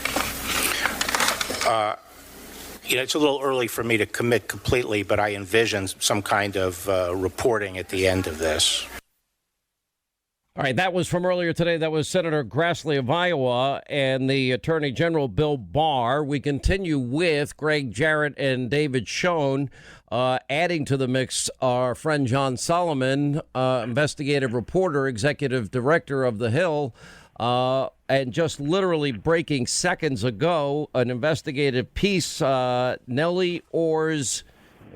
Speaker 2: It's a little early for me to commit completely, but I envision some kind of reporting at the end of this.
Speaker 1: All right, that was from earlier today. That was Senator Grassley of Iowa and the Attorney General Bill Barr. We continue with Greg Jarrett and David Schoen. Adding to the mix, our friend John Solomon, investigative reporter, executive director of The Hill. And just literally breaking seconds ago, an investigative piece, Nellie Orr's.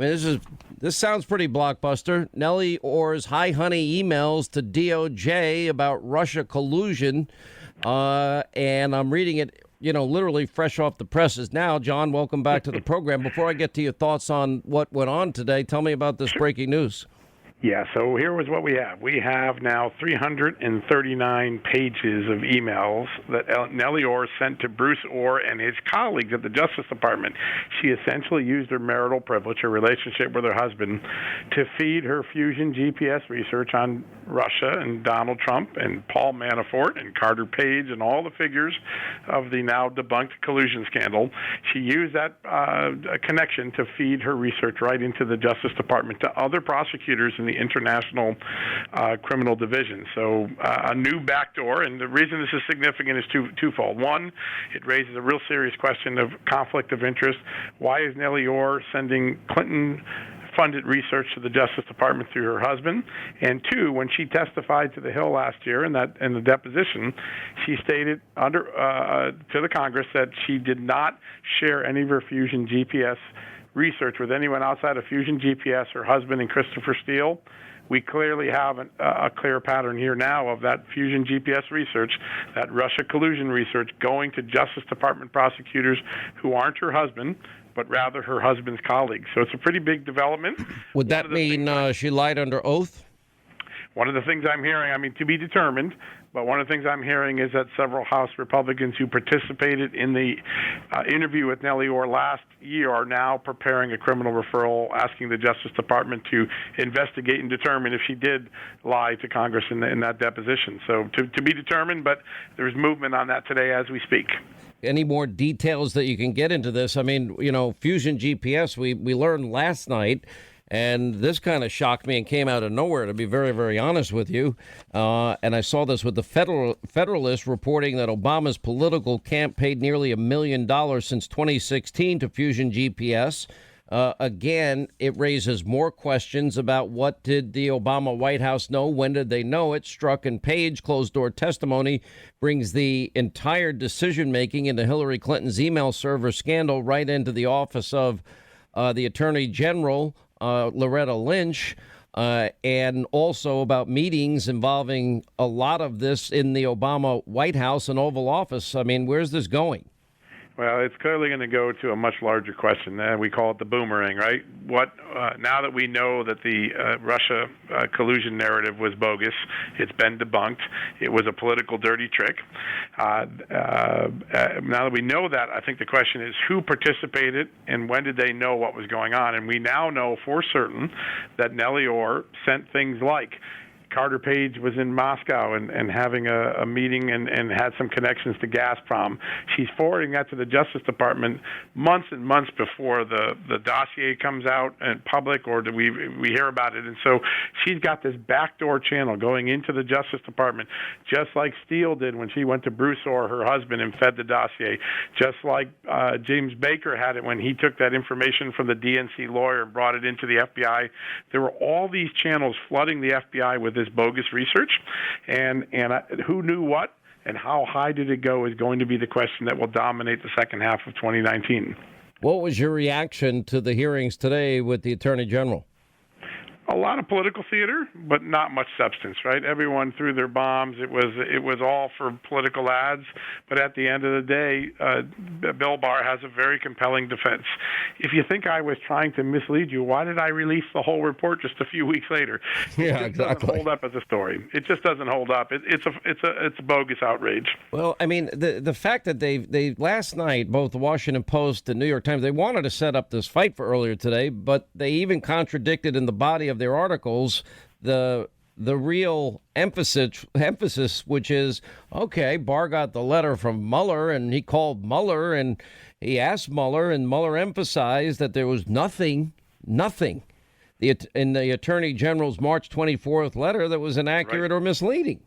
Speaker 1: I mean, this sounds pretty blockbuster. Nellie Orr's Hi Honey emails to DOJ about Russia collusion. And I'm reading it, literally fresh off the presses now. John, welcome back to the program. Before I get to your thoughts on what went on today, tell me about this breaking news.
Speaker 13: Yeah, so here was what we have. We have now 339 pages of emails that Nellie Orr sent to Bruce Orr and his colleagues at the Justice Department. She essentially used her marital privilege, her relationship with her husband, to feed her Fusion GPS research on Russia and Donald Trump and Paul Manafort and Carter Page and all the figures of the now debunked collusion scandal. She used that connection to feed her research right into the Justice Department to other prosecutors in the International Criminal Division. So a new backdoor, and the reason this is significant is twofold. One, it raises a real serious question of conflict of interest. Why is Nellie Orr sending Clinton-funded research to the Justice Department through her husband? And two, when she testified to the Hill last year in the deposition, she stated to the Congress that she did not share any of her Fusion GPS research with anyone outside of Fusion GPS, her husband and Christopher Steele. We clearly have a clear pattern here now of that Fusion GPS research, that Russia collusion research, going to Justice Department prosecutors who aren't her husband, but rather her husband's colleagues. So it's a pretty big development.
Speaker 1: Would that mean she lied under oath?
Speaker 13: One of the things I'm hearing, to be determined, but one of the things I'm hearing is that several House Republicans who participated in the interview with Nellie Orr last year are now preparing a criminal referral, asking the Justice Department to investigate and determine if she did lie to Congress in that deposition. So to be determined, but there's movement on that today as we speak.
Speaker 1: Any more details that you can get into this? Fusion GPS, we learned last night, and this kind of shocked me and came out of nowhere, to be very, very honest with you. And I saw this with the Federalist reporting that Obama's political camp paid nearly $1 million since 2016 to Fusion GPS. Again, it raises more questions about what did the Obama White House know? When did they know it? Strzok and Page closed-door testimony brings the entire decision-making into Hillary Clinton's email server scandal right into the office of the Attorney General, Loretta Lynch, and also about meetings involving a lot of this in the Obama White House and Oval Office. Where's this going?
Speaker 13: Well, it's clearly going to go to a much larger question. We call it the boomerang, right? Now that we know that the Russia collusion narrative was bogus, it's been debunked. It was a political dirty trick. Now that we know that, I think the question is who participated and when did they know what was going on? And we now know for certain that Nellie Orr sent things like Carter Page was in Moscow and having a meeting and had some connections to Gazprom. She's forwarding that to the Justice Department months and months before the dossier comes out in public or we hear about it. And so she's got this backdoor channel going into the Justice Department, just like Steele did when she went to Bruce Orr, her husband, and fed the dossier, just like James Baker had it when he took that information from the DNC lawyer and brought it into the FBI. There were all these channels flooding the FBI with this bogus research, and who knew what and how high did it go is going to be the question that will dominate the second half of 2019.
Speaker 1: What was your reaction to the hearings today with the Attorney General?
Speaker 13: A lot of political theater, but not much substance, right? Everyone threw their bombs. It was all for political ads. But at the end of the day, Bill Barr has a very compelling defense. If you think I was trying to mislead you, why did I release the whole report just a few weeks later?
Speaker 1: Yeah,
Speaker 13: it doesn't hold up as a story. It just doesn't hold up. It's a bogus outrage.
Speaker 1: Well, the fact that they last night, both the Washington Post and New York Times, they wanted to set up this fight for earlier today, but they even contradicted in the body of their articles the real emphasis, which is, okay, Barr got the letter from Mueller and he called Mueller and he asked Mueller, and Mueller emphasized that there was nothing in the Attorney General's March 24th letter that was inaccurate or misleading.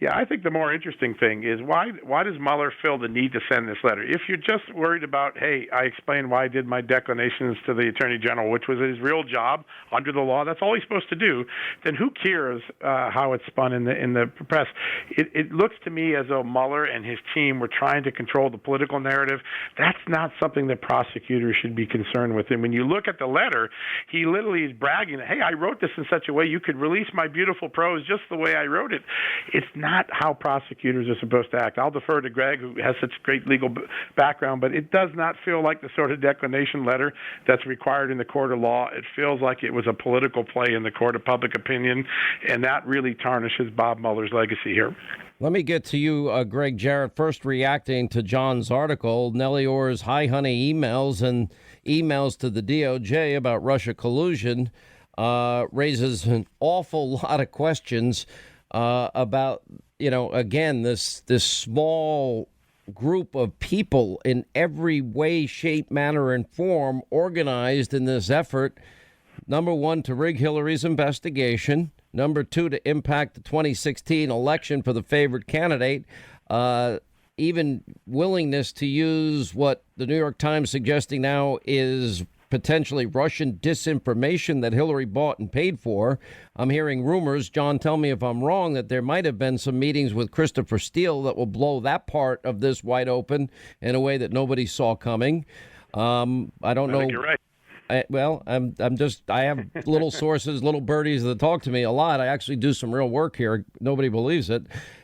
Speaker 13: Yeah, I think the more interesting thing is why does Mueller feel the need to send this letter? If you're just worried about, hey, I explained why I did my declinations to the Attorney General, which was his real job under the law, that's all he's supposed to do, then who cares how it's spun in the press? It looks to me as though Mueller and his team were trying to control the political narrative. That's not something that prosecutors should be concerned with. And when you look at the letter, he literally is bragging, hey, I wrote this in such a way you could release my beautiful prose just the way I wrote it. It's not not how prosecutors are supposed to act. I'll defer to Greg, who has such great legal background, but it does not feel like the sort of declination letter that's required in the court of law. It feels like it was a political play in the court of public opinion, and that really tarnishes Bob Mueller's legacy here.
Speaker 1: Let me get to you, Greg Jarrett, first reacting to John's article, Nellie Ohr's Hi Honey emails and emails to the DOJ about Russia collusion raises an awful lot of questions about, again, this small group of people in every way, shape, manner, and form organized in this effort, number one, to rig Hillary's investigation, number two, to impact the 2016 election for the favored candidate, even willingness to use what the New York Times suggesting now is potentially Russian disinformation that Hillary bought and paid for. I'm hearing rumors, John, tell me if I'm wrong, that there might have been some meetings with Christopher Steele that will blow that part of this wide open in a way that nobody saw coming. I don't know.
Speaker 13: I think you're right.
Speaker 1: I have little sources, little birdies that talk to me a lot. I actually do some real work here. Nobody believes it.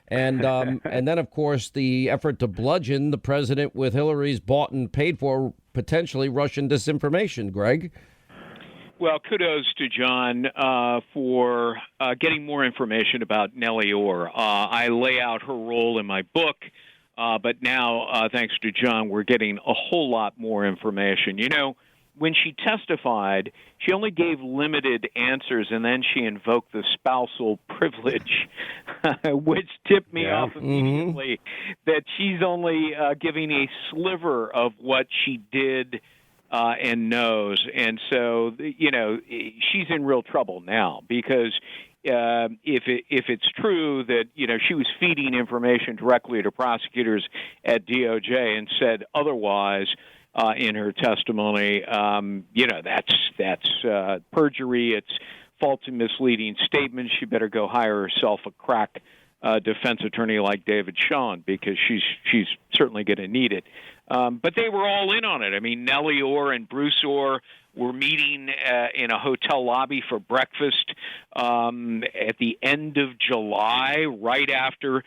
Speaker 1: And then, of course, the effort to bludgeon the president with Hillary's bought and paid for potentially Russian disinformation. Greg?
Speaker 4: Well, kudos to John for getting more information about Nellie Ohr. I lay out her role in my book, but now, thanks to John, we're getting a whole lot more information. When she testified, she only gave limited answers, and then she invoked the spousal privilege, which tipped me off immediately that she's only giving a sliver of what she did and knows. And so, she's in real trouble now because if it's true that, she was feeding information directly to prosecutors at DOJ and said otherwise, in her testimony, that's perjury. It's false and misleading statements. She better go hire herself a crack defense attorney like David Shawn because she's certainly going to need it. But they were all in on it. I mean, Nellie Ohr and Bruce Ohr were meeting in a hotel lobby for breakfast at the end of July, right after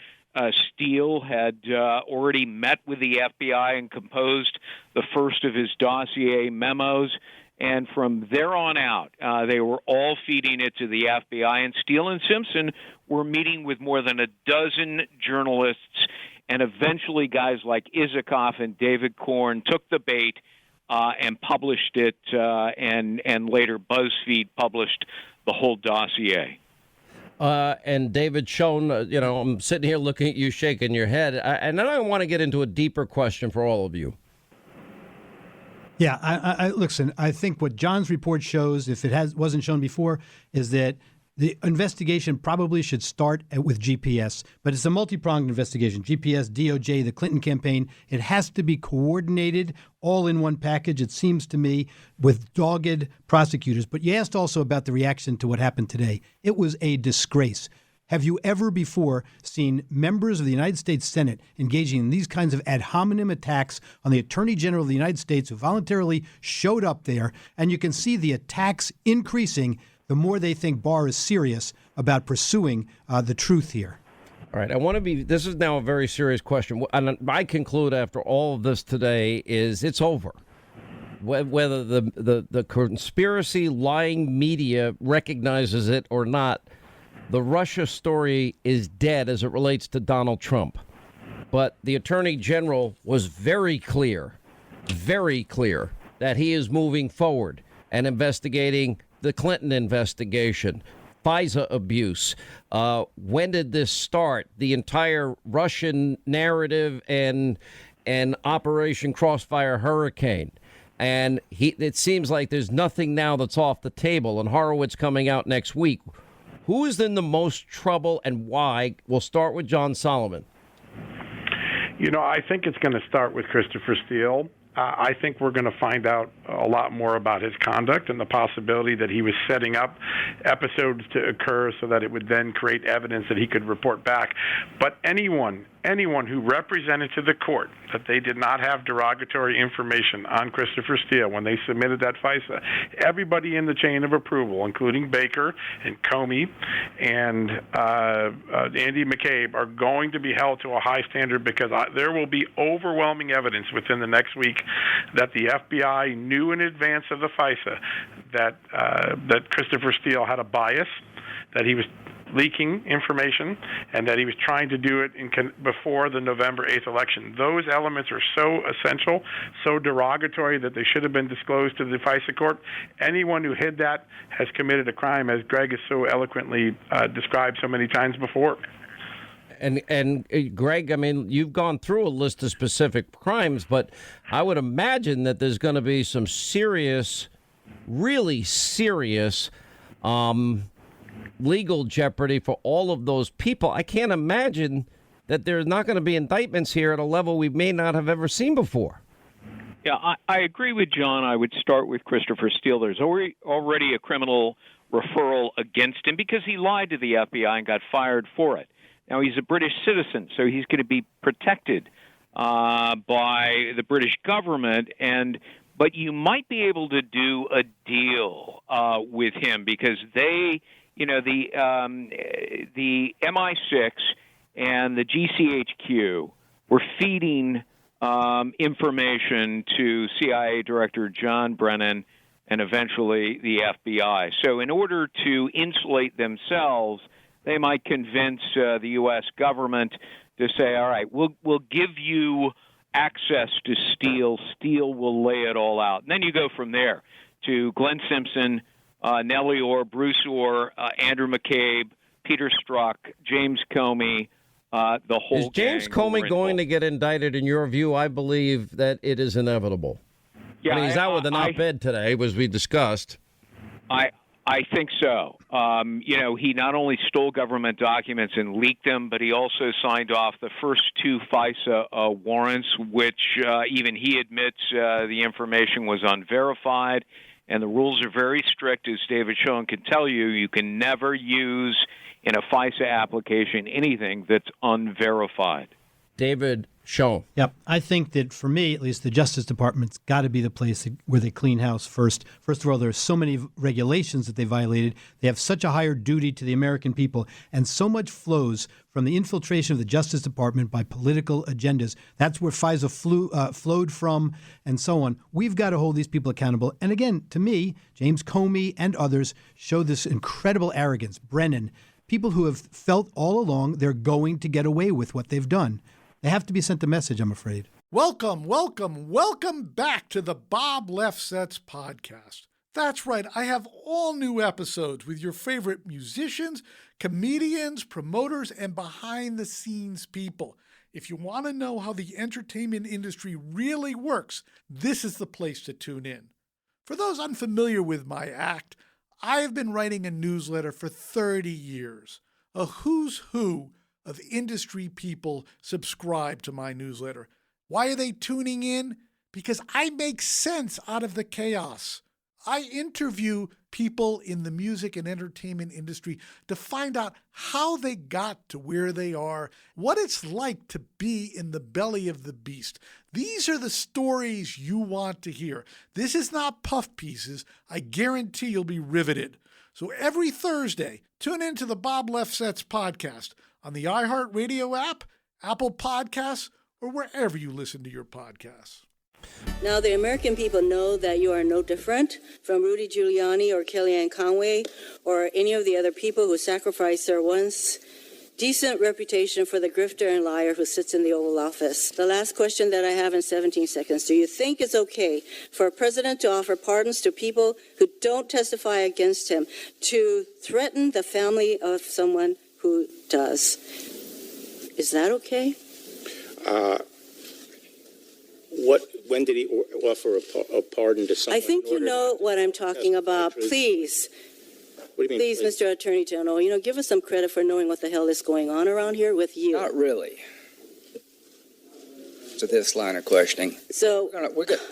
Speaker 4: Steele had already met with the FBI and composed the first of his dossier memos. And from there on out, they were all feeding it to the FBI. And Steele and Simpson were meeting with more than a dozen journalists. And eventually guys like Isikoff and David Korn took the bait and published it. And later BuzzFeed published the whole dossier.
Speaker 1: And David Schoen, I'm sitting here looking at you shaking your head. And then I want to get into a deeper question for all of you.
Speaker 5: Yeah, I listen, I think what John's report shows, if it wasn't shown before, is that the investigation probably should start with GPS, but it's a multi-pronged investigation. GPS, DOJ, the Clinton campaign. It has to be coordinated all in one package, it seems to me, with dogged prosecutors. But you asked also about the reaction to what happened today. It was a disgrace. Have you ever before seen members of the United States Senate engaging in these kinds of ad hominem attacks on the Attorney General of the United States who voluntarily showed up there? And you can see the attacks increasing the more they think Barr is serious about pursuing the truth here.
Speaker 1: All right. This is now a very serious question. And my conclude after all of this today is it's over. Whether the conspiracy lying media recognizes it or not, the Russia story is dead as it relates to Donald Trump. But the Attorney General was very clear that he is moving forward and investigating the Clinton investigation, FISA abuse. When did this start? The entire Russian narrative and Operation Crossfire Hurricane. And it seems like there's nothing now that's off the table. And Horowitz coming out next week. Who is in the most trouble and why? We'll start with John Solomon.
Speaker 13: I think it's going to start with Christopher Steele. I think we're going to find out a lot more about his conduct and the possibility that he was setting up episodes to occur so that it would then create evidence that he could report back. But anyone anyone who represented to the court that they did not have derogatory information on Christopher Steele when they submitted that FISA, everybody in the chain of approval, including Baker and Comey and Andy McCabe, are going to be held to a high standard, because there will be overwhelming evidence within the next week that the FBI knew in advance of the FISA that Christopher Steele had a bias, that he was leaking information, and that he was trying to do it before the November 8th election. Those elements are so essential, so derogatory, that they should have been disclosed to the FISA court. Anyone who hid that has committed a crime, as Greg has so eloquently described so many times before.
Speaker 1: And Greg, I mean, you've gone through a list of specific crimes, but I would imagine that there's going to be some serious, really serious legal jeopardy for all of those people. I can't imagine that there's not going to be indictments here at a level we may not have ever seen before.
Speaker 4: Yeah, I agree with John. I would start with Christopher Steele. There's already a criminal referral against him because he lied to the FBI and got fired for it. Now, he's a British citizen, so he's going to be protected by the British government, but you might be able to do a deal with him, because they, the MI6 and the GCHQ were feeding information to CIA Director John Brennan and eventually the FBI. So in order to insulate themselves, they might convince the U.S. government to say, all right, we'll give you access to Steele. Steele will lay it all out. And then you go from there to Glenn Simpson, Nellie Orr, Bruce Orr, Andrew McCabe, Peter Strzok, James Comey, the whole
Speaker 1: Is James Comey going to get indicted in your view? I believe that it is inevitable.
Speaker 4: Yeah,
Speaker 1: I mean, he's out with an op-ed today, as we discussed.
Speaker 4: I think so. He not only stole government documents and leaked them, but he also signed off the first two FISA warrants, which even he admits the information was unverified. And the rules are very strict, as David Schoen can tell you. You can never use in a FISA application anything that's unverified.
Speaker 1: David Schoen.
Speaker 5: Yep. I think that, for me, at least, the Justice Department's got to be the place where they clean house first. First of all, there are so many regulations that they violated. They have such a higher duty to the American people, and so much flows from the infiltration of the Justice Department by political agendas. That's where FISA flowed from, and so on. We've got to hold these people accountable. And again, to me, James Comey and others show this incredible arrogance. Brennan, people who have felt all along they're going to get away with what they've done. They have to be sent a message, I'm afraid.
Speaker 14: Welcome back to the Bob Lefsetz podcast. That's right, I have all new episodes with your favorite musicians, comedians, promoters, and behind-the-scenes people. If you want to know how the entertainment industry really works, this is the place to tune in. For those unfamiliar with my act, I have been writing a newsletter for 30 years, a who's who of industry people subscribe to my newsletter. Why are they tuning in? Because I make sense out of the chaos. I interview people in the music and entertainment industry to find out how they got to where they are, what it's like to be in the belly of the beast. These are the stories you want to hear. This is not puff pieces. I guarantee you'll be riveted. So every Thursday, tune into the Bob Lefsetz podcast on the iHeartRadio app, Apple Podcasts, or wherever you listen to your podcasts.
Speaker 15: Now, the American people know that you are no different from Rudy Giuliani or Kellyanne Conway or any of the other people who sacrificed their once decent reputation for the grifter and liar who sits in the Oval Office. The last question that I have in 17 seconds. Do you think it's okay for a president to offer pardons to people who don't testify against him, to threaten the family of someone who does? Is that okay?
Speaker 2: When did he offer a pardon to someone?
Speaker 15: I think you know what I'm talking about. Please.
Speaker 2: What do you mean?
Speaker 15: Please, Mr. Attorney General, give us some credit for knowing what the hell is going on around here with you.
Speaker 3: Not really. To this line of questioning.
Speaker 15: So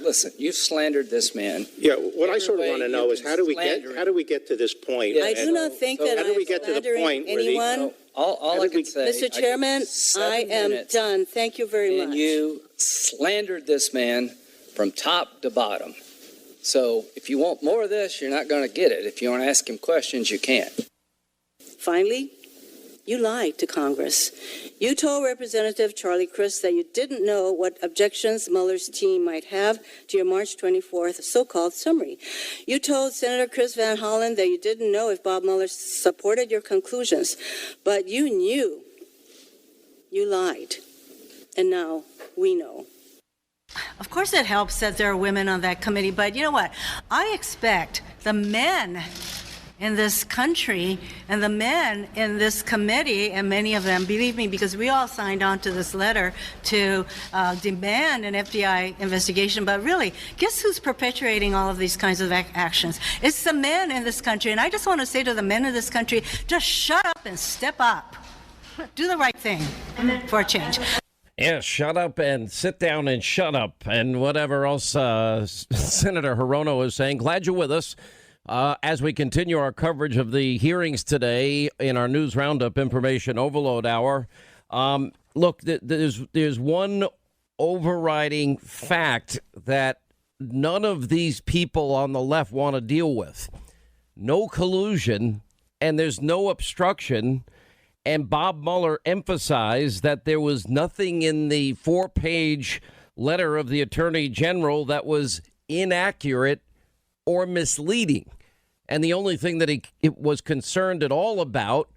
Speaker 3: listen, you've slandered this man.
Speaker 2: Yeah, what I sort of want to know is how do we get to this point?
Speaker 15: I do not think that I'm slandering anyone.
Speaker 3: All I can say,
Speaker 15: Mr. Chairman, I am done. Thank you very much.
Speaker 3: And you slandered this man from top to bottom. So if you want more of this, you're not going to get it. If you want to ask him questions, you can't.
Speaker 15: Finally, you lied to Congress. You told Representative Charlie Crist that you didn't know what objections Mueller's team might have to your March 24th so-called summary. You told Senator Chris Van Hollen that you didn't know if Bob Mueller supported your conclusions, but you knew. You lied. And now we know.
Speaker 16: Of course it helps that there are women on that committee, but you know what? I expect the men in this country and the men in this committee, and many of them, believe me, because we all signed on to this letter to demand an FBI investigation, but really, guess who's perpetuating all of these kinds of actions? It's the men in this country, and I just want to say to the men in this country, just shut up and step up. Do the right thing for a change.
Speaker 1: Yeah, shut up and sit down and shut up and whatever else Senator Hirono is saying. Glad you're with us as we continue our coverage of the hearings today in our News Roundup Information Overload Hour. Look, there's one overriding fact that none of these people on the left want to deal with. No collusion, and there's no obstruction. And Bob Mueller emphasized that there was nothing in the 4-page letter of the Attorney General that was inaccurate or misleading. And the only thing that it was concerned at all about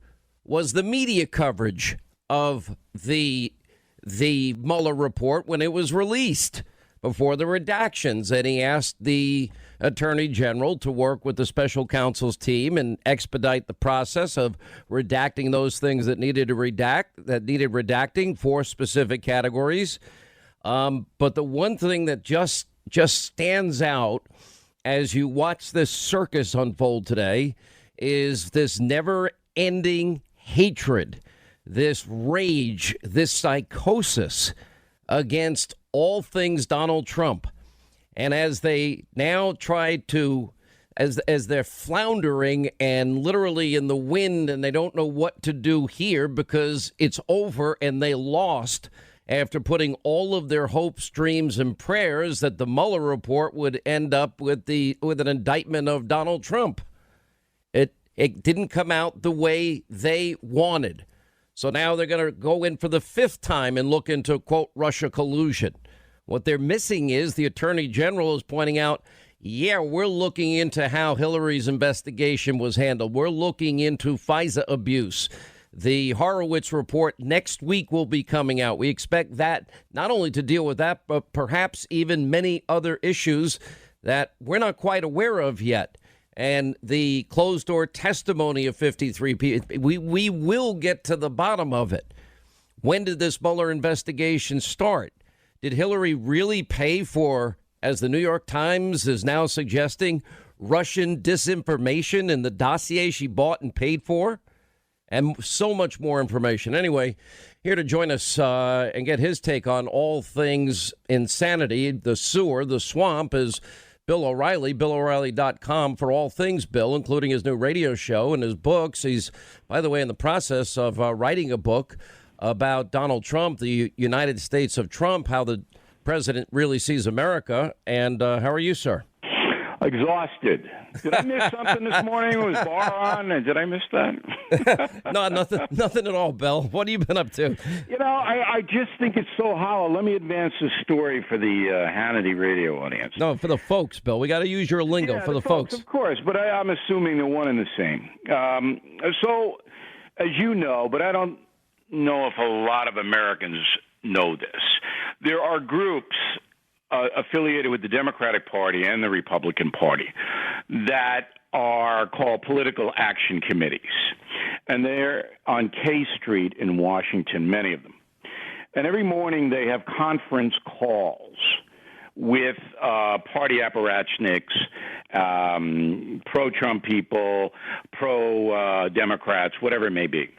Speaker 1: was the media coverage of the Mueller report when it was released before the redactions. And he asked the Attorney General to work with the special counsel's team and expedite the process of redacting those things that needed redacting for specific categories. But the one thing that just stands out as you watch this circus unfold today is this never-ending hatred, this rage, this psychosis against all things Donald Trump. And as they now try to, as they're floundering and literally in the wind and they don't know what to do here because it's over and they lost after putting all of their hopes, dreams, and prayers that the Mueller report would end up with an indictment of Donald Trump. It didn't come out the way they wanted. So now they're going to go in for the 5th time and look into, quote, Russia collusion. What they're missing is the Attorney General is pointing out, yeah, we're looking into how Hillary's investigation was handled. We're looking into FISA abuse. The Horowitz report next week will be coming out. We expect that not only to deal with that, but perhaps even many other issues that we're not quite aware of yet. And the closed-door testimony of 53 people, we will get to the bottom of it. When did this Mueller investigation start? Did Hillary really pay for, as the New York Times is now suggesting, Russian disinformation in the dossier she bought and paid for? And so much more information. Anyway, here to join us and get his take on all things insanity, the sewer, the swamp, is Bill O'Reilly, BillO'Reilly.com for all things Bill, including his new radio show and his books. He's, by the way, in the process of writing a book about Donald Trump, the United States of Trump, how the president really sees America. And how are you, sir?
Speaker 17: Exhausted. Did I miss something this morning? Was Bar on? Did I miss that?
Speaker 1: No, nothing at all, Bill. What have you been up to?
Speaker 17: You know, I just think it's so hollow. Let me advance the story for the Hannity radio audience.
Speaker 1: No, for the folks, Bill. We got to use your lingo for the folks.
Speaker 17: Of course, but I'm assuming they're one and the same. So, as you know, but I don't know if a lot of Americans know this, there are groups affiliated with the Democratic Party and the Republican Party that are called political action committees. And they're on K Street in Washington, many of them. And every morning they have conference calls with party apparatchiks, pro-Trump people, pro-Democrats, whatever it may be.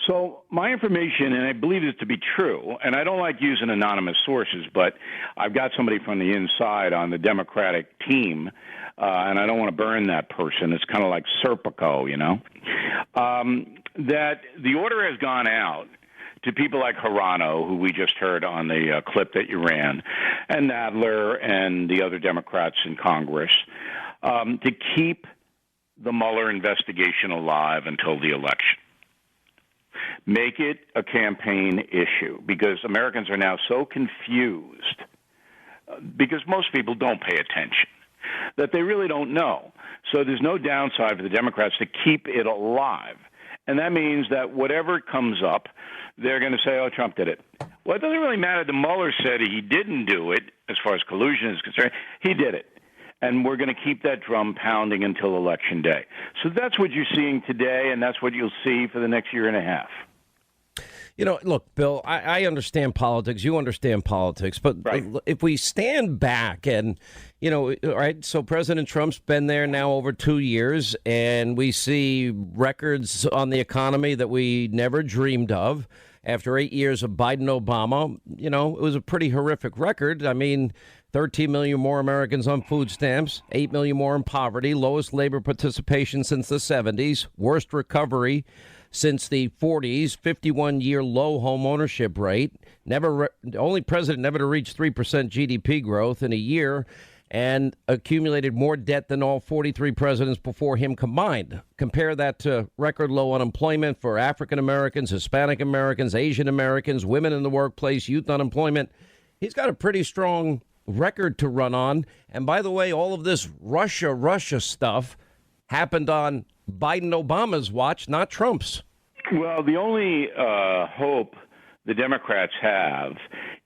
Speaker 17: So my information, and I believe this to be true, and I don't like using anonymous sources, but I've got somebody from the inside on the Democratic team, and I don't want to burn that person. It's kind of like Serpico, that the order has gone out to people like Hirano, who we just heard on the clip that you ran, and Nadler and the other Democrats in Congress, to keep the Mueller investigation alive until the election. Make it a campaign issue, because Americans are now so confused, because most people don't pay attention, that they really don't know. So there's no downside for the Democrats to keep it alive. And that means that whatever comes up, they're going to say, oh, Trump did it. Well, it doesn't really matter. The Mueller said he didn't do it, as far as collusion is concerned. He did it. And we're going to keep that drum pounding until Election Day. So that's what you're seeing today, and that's what you'll see for the next year and a half.
Speaker 1: Look, Bill, I understand politics. You understand politics. But if we stand back and, all right, so President Trump's been there now over 2 years, and we see records on the economy that we never dreamed of. After 8 years of Biden-Obama, it was a pretty horrific record. I mean, 13 million more Americans on food stamps, 8 million more in poverty, lowest labor participation since the 70s, worst recovery since the 40s, 51-year low home ownership rate, only president never to reach 3% GDP growth in a year, and accumulated more debt than all 43 presidents before him combined. Compare that to record low unemployment for African Americans, Hispanic Americans, Asian Americans, women in the workplace, youth unemployment. He's got a pretty strong record to run on. And by the way, all of this Russia stuff happened on Biden-Obama's watch, not Trump's.
Speaker 17: Well, the only hope the Democrats have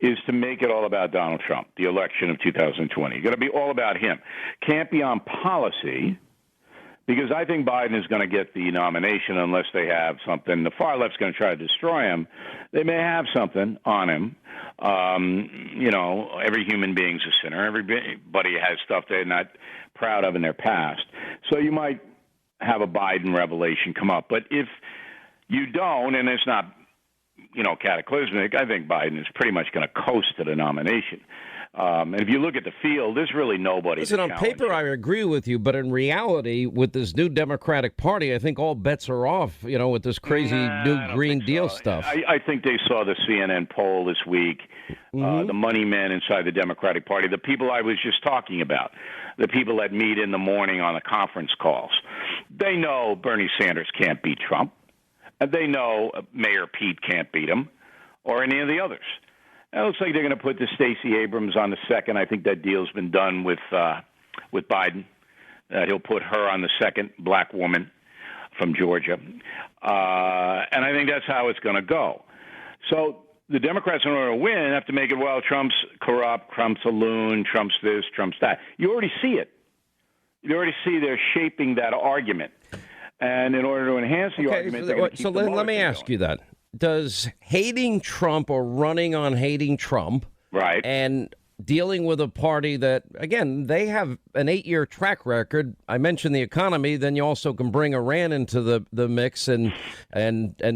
Speaker 17: is to make it all about Donald Trump, the election of 2020. It's going to be all about him. Can't be on policy, because I think Biden is going to get the nomination unless they have something. The far left's going to try to destroy him. They may have something on him. Every human being's a sinner. Everybody has stuff they're not proud of in their past. So you might have a Biden revelation come up. But if you don't, and it's not, cataclysmic, I think Biden is pretty much going to coast to the nomination. And if you look at the field, there's really nobody.
Speaker 1: Listen, on paper, I agree with you, but in reality, with this new Democratic Party, I think all bets are off, with this crazy new Green Deal stuff.
Speaker 17: I think they saw the CNN poll this week, the money men inside the Democratic Party, the people I was just talking about, the people that meet in the morning on the conference calls. They know Bernie Sanders can't beat Trump. And they know Mayor Pete can't beat him, or any of the others. It looks like they're going to put the Stacey Abrams on the second. I think that deal's been done with Biden. He'll put her on the second, black woman from Georgia. And I think that's how it's going to go. So the Democrats, in order to win, have to make it, well, Trump's corrupt, Trump's a loon, Trump's this, Trump's that. You already see it. You already see they're shaping that argument. And in order to enhance the argument,
Speaker 1: let me ask you that. Does hating Trump or running on hating Trump,
Speaker 17: right,
Speaker 1: and dealing with a party that, again, they have an 8-year track record. I mentioned the economy. Then you also can bring Iran into the mix and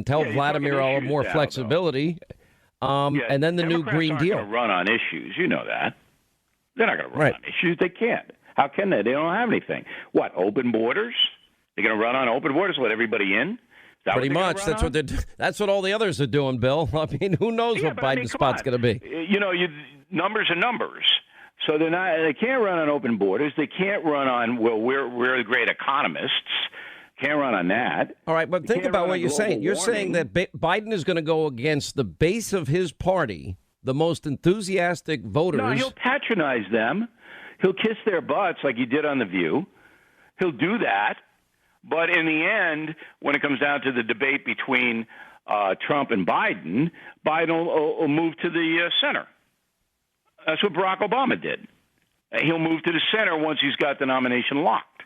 Speaker 1: tell Vladimir all more flexibility. And then the new Green Deal.
Speaker 17: Democrats aren't going to run on issues. You know that. They're not going to run on issues. They can't. How can they? They don't have anything. What, open borders? They're going to run on open borders, let everybody in?
Speaker 1: Pretty much. That's what all the others are doing, Bill. I mean, who knows what Biden's spot's going to be?
Speaker 17: Numbers are numbers. So they can't run on open borders. They can't run on, well, we're the great economists. Can't run on that.
Speaker 1: All right, but think about what you're saying. You're saying that Biden is going to go against the base of his party, the most enthusiastic voters.
Speaker 17: No, he'll patronize them. He'll kiss their butts like he did on The View. He'll do that. But in the end, when it comes down to the debate between Trump and Biden, Biden will move to the center. That's what Barack Obama did. He'll move to the center once he's got the nomination locked.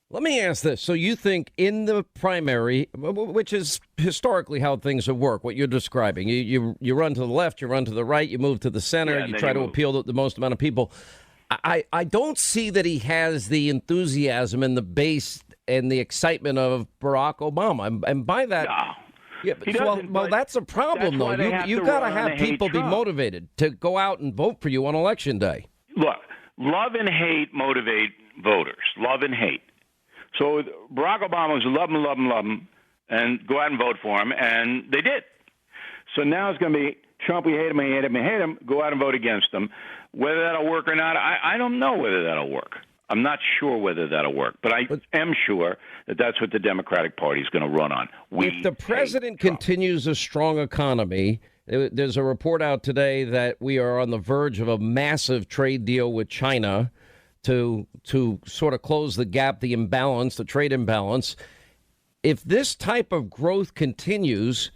Speaker 1: Let me ask this. So you think in the primary, which is historically how things have worked, what you're describing, you run to the left, you run to the right, you move to the center, you try to appeal to the most amount of people. I don't see that he has the enthusiasm and the base and the excitement of Barack Obama. And by that, Yeah, but that's a problem, though. You got to have people be motivated to go out and vote for you on Election Day.
Speaker 17: Look, love and hate motivate voters. Love and hate. So Barack Obama was love him, and go out and vote for him, and they did. So now it's going to be Trump, we hate him, go out and vote against him. Whether that'll work or not, I don't know whether that'll work. I'm not sure whether that'll work, but I am sure that that's what the Democratic Party is going to run on.
Speaker 1: If the president continues a strong economy, there's a report out today that we are on the verge of a massive trade deal with China to sort of close the gap, the imbalance, the trade imbalance. If this type of growth continues,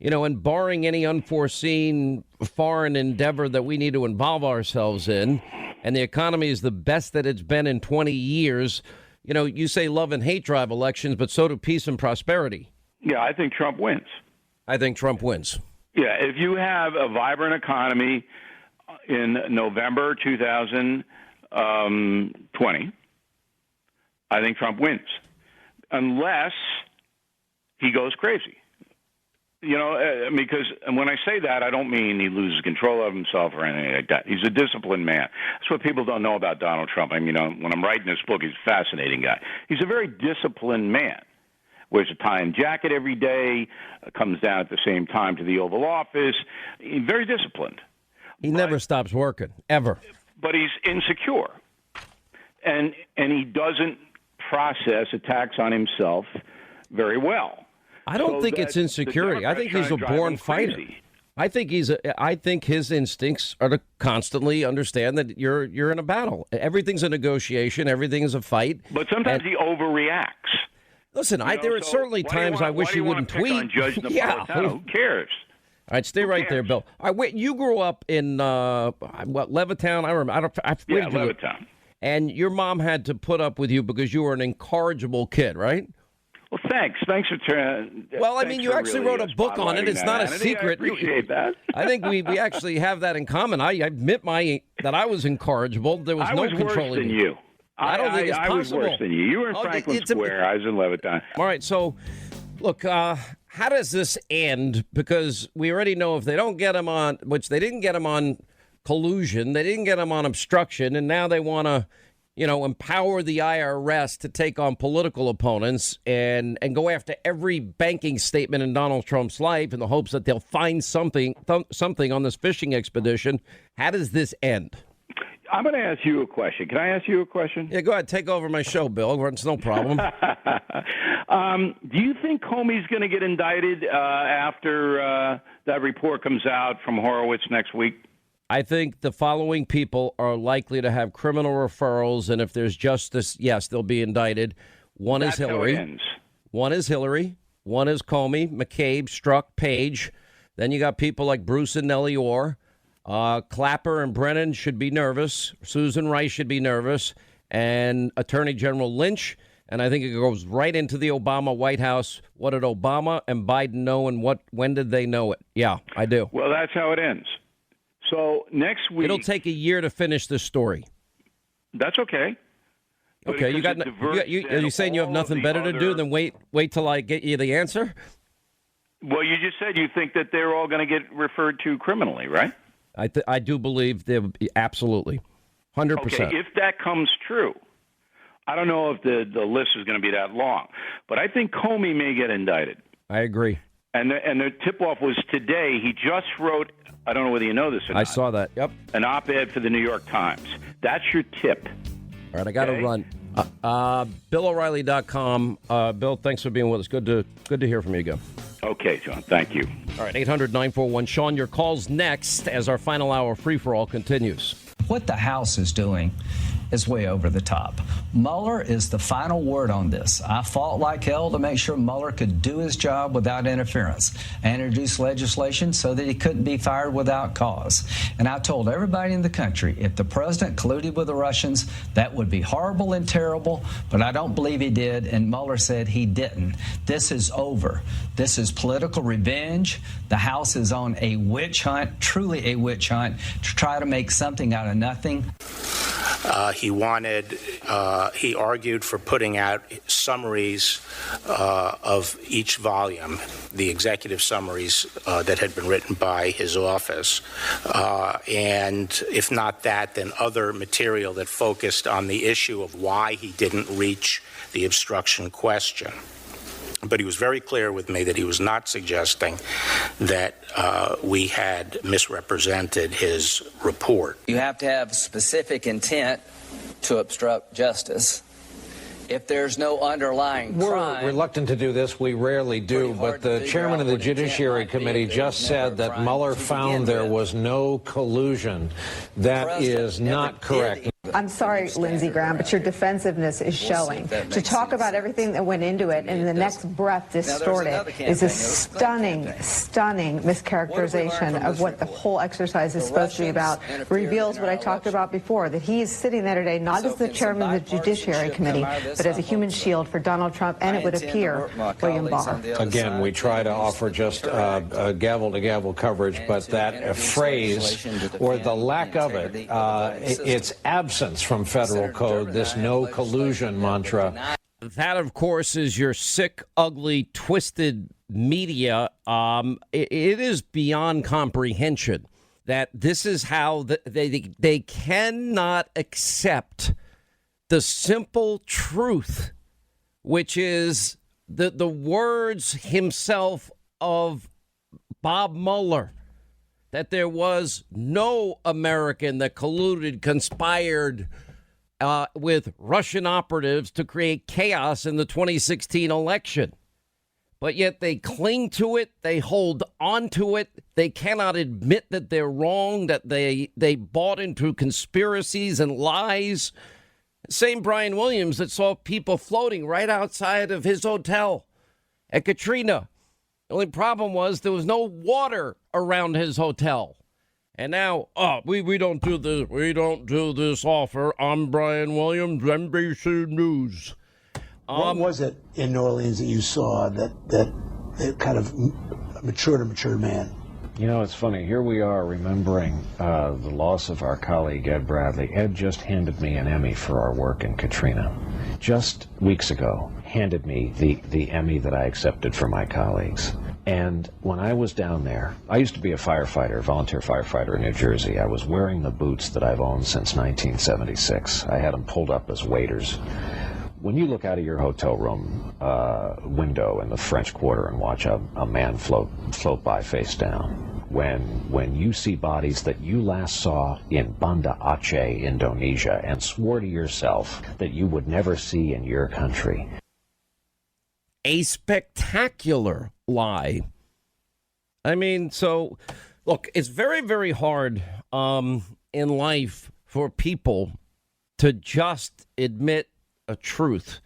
Speaker 1: and barring any unforeseen foreign endeavor that we need to involve ourselves in, and the economy is the best that it's been in 20 years, you say love and hate drive elections, but so do peace and prosperity.
Speaker 17: Yeah, I think Trump wins.
Speaker 1: I think Trump wins.
Speaker 17: Yeah, if you have a vibrant economy in November 2020, I think Trump wins, unless he goes crazy. Because when I say that, I don't mean he loses control of himself or anything like that. He's a disciplined man. That's what people don't know about Donald Trump. I mean, when I'm writing this book, he's a fascinating guy. He's a very disciplined man. Wears a tie and jacket every day, comes down at the same time to the Oval Office. He's very disciplined.
Speaker 1: He never stops working, ever.
Speaker 17: But he's insecure. And he doesn't process attacks on himself very well.
Speaker 1: I don't think it's insecurity. I think he's a born fighter. I think his instincts are to constantly understand that you're in a battle. Everything's a negotiation. Everything is a fight.
Speaker 17: But sometimes he overreacts.
Speaker 1: Listen, there are certainly times I wish he wouldn't tweet.
Speaker 17: Yeah, who cares?
Speaker 1: All right, stay right there, Bill. All right, you grew up in Levittown. I remember.
Speaker 17: Levittown.
Speaker 1: And your mom had to put up with you because you were an incorrigible kid, right?
Speaker 17: Well, thanks. Thanks for turning.
Speaker 1: Well, I mean, you actually wrote a book on it. It's not a secret.
Speaker 17: I appreciate that.
Speaker 1: I think we actually have that in common. I admit that I was incorrigible. There was no controlling
Speaker 17: you.
Speaker 1: I don't think it's possible.
Speaker 17: I was worse than you. You were in Franklin Square. I was in Levittown.
Speaker 1: All right. So, look, how does this end? Because we already know if they don't get him on, which they didn't get him on collusion, they didn't get him on obstruction, and now they want to empower the IRS to take on political opponents and go after every banking statement in Donald Trump's life in the hopes that they'll find something on this fishing expedition. How does this end?
Speaker 17: I'm going to ask you a question. Can I ask you a question?
Speaker 1: Yeah, go ahead. Take over my show, Bill. It's no problem.
Speaker 17: Do you think Comey's going to get indicted after that report comes out from Horowitz next week?
Speaker 1: I think the following people are likely to have criminal referrals, and if there's justice, yes, they'll be indicted. One is Hillary. One is Hillary. One is Comey, McCabe, Strzok, Page. Then you got people like Bruce and Nellie Orr. Clapper and Brennan should be nervous. Susan Rice should be nervous. And Attorney General Lynch. And I think it goes right into the Obama White House. What did Obama and Biden know, and when did they know it? Yeah, I do.
Speaker 17: Well, that's how it ends. So next week...
Speaker 1: It'll take a year to finish this story.
Speaker 17: That's okay.
Speaker 1: Okay, are you saying you have nothing better to do than wait till I get you the answer?
Speaker 17: Well, you just said you think that they're all going to get referred to criminally, right?
Speaker 1: I do believe they would be absolutely, 100%.
Speaker 17: Okay, if that comes true, I don't know if the list is going to be that long, but I think Comey may get indicted.
Speaker 1: I agree.
Speaker 17: And the tip-off was today. He just wrote, I don't know whether you know this or not.
Speaker 1: I saw that, yep.
Speaker 17: An op-ed for the New York Times. That's your tip.
Speaker 1: All right, I got to run. BillO'Reilly.com. Bill, thanks for being with us. Good to hear from you again.
Speaker 17: Okay, John. Thank you.
Speaker 1: All right, 800-941-SEAN. Your call's next as our final hour free-for-all continues.
Speaker 18: What the House is doing is way over the top. Mueller is the final word on this. I fought like hell to make sure Mueller could do his job without interference. I introduced legislation so that he couldn't be fired without cause. And I told everybody in the country, if the president colluded with the Russians, that would be horrible and terrible, but I don't believe he did, and Mueller said he didn't. This is over. This is political revenge. The House is on a witch hunt, truly a witch hunt, to try to make something out of nothing.
Speaker 2: He argued for putting out summaries of each volume. the executive summaries that had been written by his office, and if not that, then other material that focused on the issue of why he didn't reach the obstruction question. But he was very clear with me that he was not suggesting that we had misrepresented his report.
Speaker 3: You have to have specific intent to obstruct justice. If there's no underlying crime...
Speaker 19: We're reluctant to do this. We rarely do. But the chairman of the Judiciary Committee just said that Mueller found there was no collusion. That is not correct.
Speaker 20: I'm sorry, Lindsey Graham, but your defensive-ness is showing. To talk about everything that went into it and in the next breath distort it is a stunning mischaracterization of what the whole exercise is supposed to be about. Reveals what I talked about before, that he is sitting there today not as the chairman of the Judiciary Committee, but as a human shield for Donald Trump and, it would appear, William Barr.
Speaker 19: Again, we try to offer just gavel-to-gavel coverage, but that phrase, or the lack of it, it's absence from federal code, this no collusion mantra.
Speaker 1: That, of course, is your sick, ugly, twisted media. It is beyond comprehension that this is how they cannot accept the simple truth, which is the words himself of Bob Mueller, that there was no American that colluded, conspired with Russian operatives to create chaos in the 2016 election. But yet they cling to it. They hold on to it. They cannot admit that they're wrong, that they bought into conspiracies and lies. Same Brian Williams that saw people floating right outside of his hotel at Katrina. The only problem was there was no water around his hotel. And now, we don't do this. We don't do this offer. I'm Brian Williams, NBC News.
Speaker 21: What was it in New Orleans that you saw that kind of matured a mature man?
Speaker 19: You know, it's funny. Here we are remembering the loss of our colleague, Ed Bradley. Ed just handed me an Emmy for our work in Katrina. Just weeks ago, handed me the Emmy that I accepted for my colleagues. And when I was down there, I used to be a firefighter, volunteer firefighter in New Jersey. I was wearing the boots that I've owned since 1976. I had them pulled up as waiters. When you look out of your hotel room window in the French Quarter and watch a man float by face down, when you see bodies that you last saw in Banda Aceh, Indonesia, and swore to yourself that you would never see in your country.
Speaker 1: A spectacular lie. I mean, so, look, it's very, very hard in life for people to just admit a truth.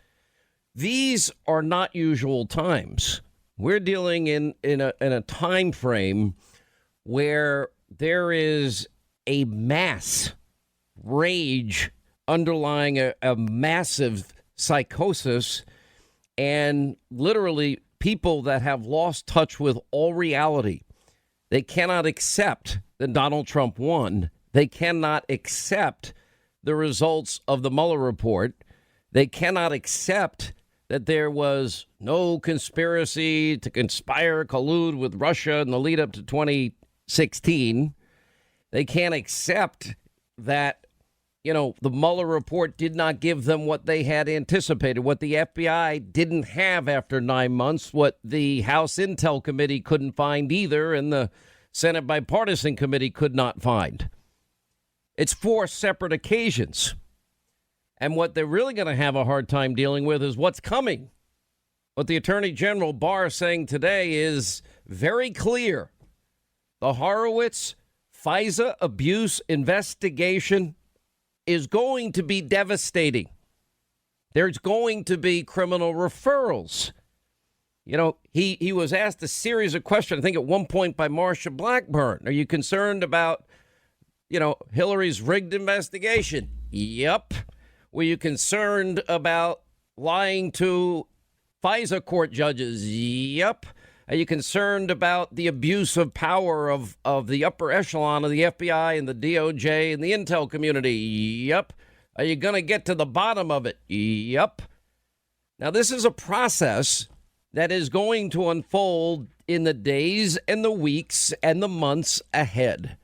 Speaker 1: These are not usual times. We're dealing in a time frame where there is a mass rage underlying a massive psychosis, and literally people that have lost touch with all reality. They cannot accept that Donald Trump won. They cannot accept the results of the Mueller report. They cannot accept that there was no conspiracy to conspire, collude with Russia in the lead up to 2016. They can't accept that, the Mueller report did not give them what they had anticipated, what the FBI didn't have after 9 months, what the House Intel Committee couldn't find either, and the Senate Bipartisan Committee could not find. It's 4 separate occasions. And what they're really going to have a hard time dealing with is what's coming. What the Attorney General Barr is saying today is very clear. The Horowitz FISA abuse investigation is going to be devastating. There's going to be criminal referrals. He was asked a series of questions, I think at one point by Marsha Blackburn. Are you concerned about, Hillary's rigged investigation? Yep. Were you concerned about lying to FISA court judges? Yep. Are you concerned about the abuse of power of the upper echelon of the FBI and the DOJ and the intel community? Yep. Are you going to get to the bottom of it? Yep. Now, this is a process that is going to unfold in the days and the weeks and the months ahead.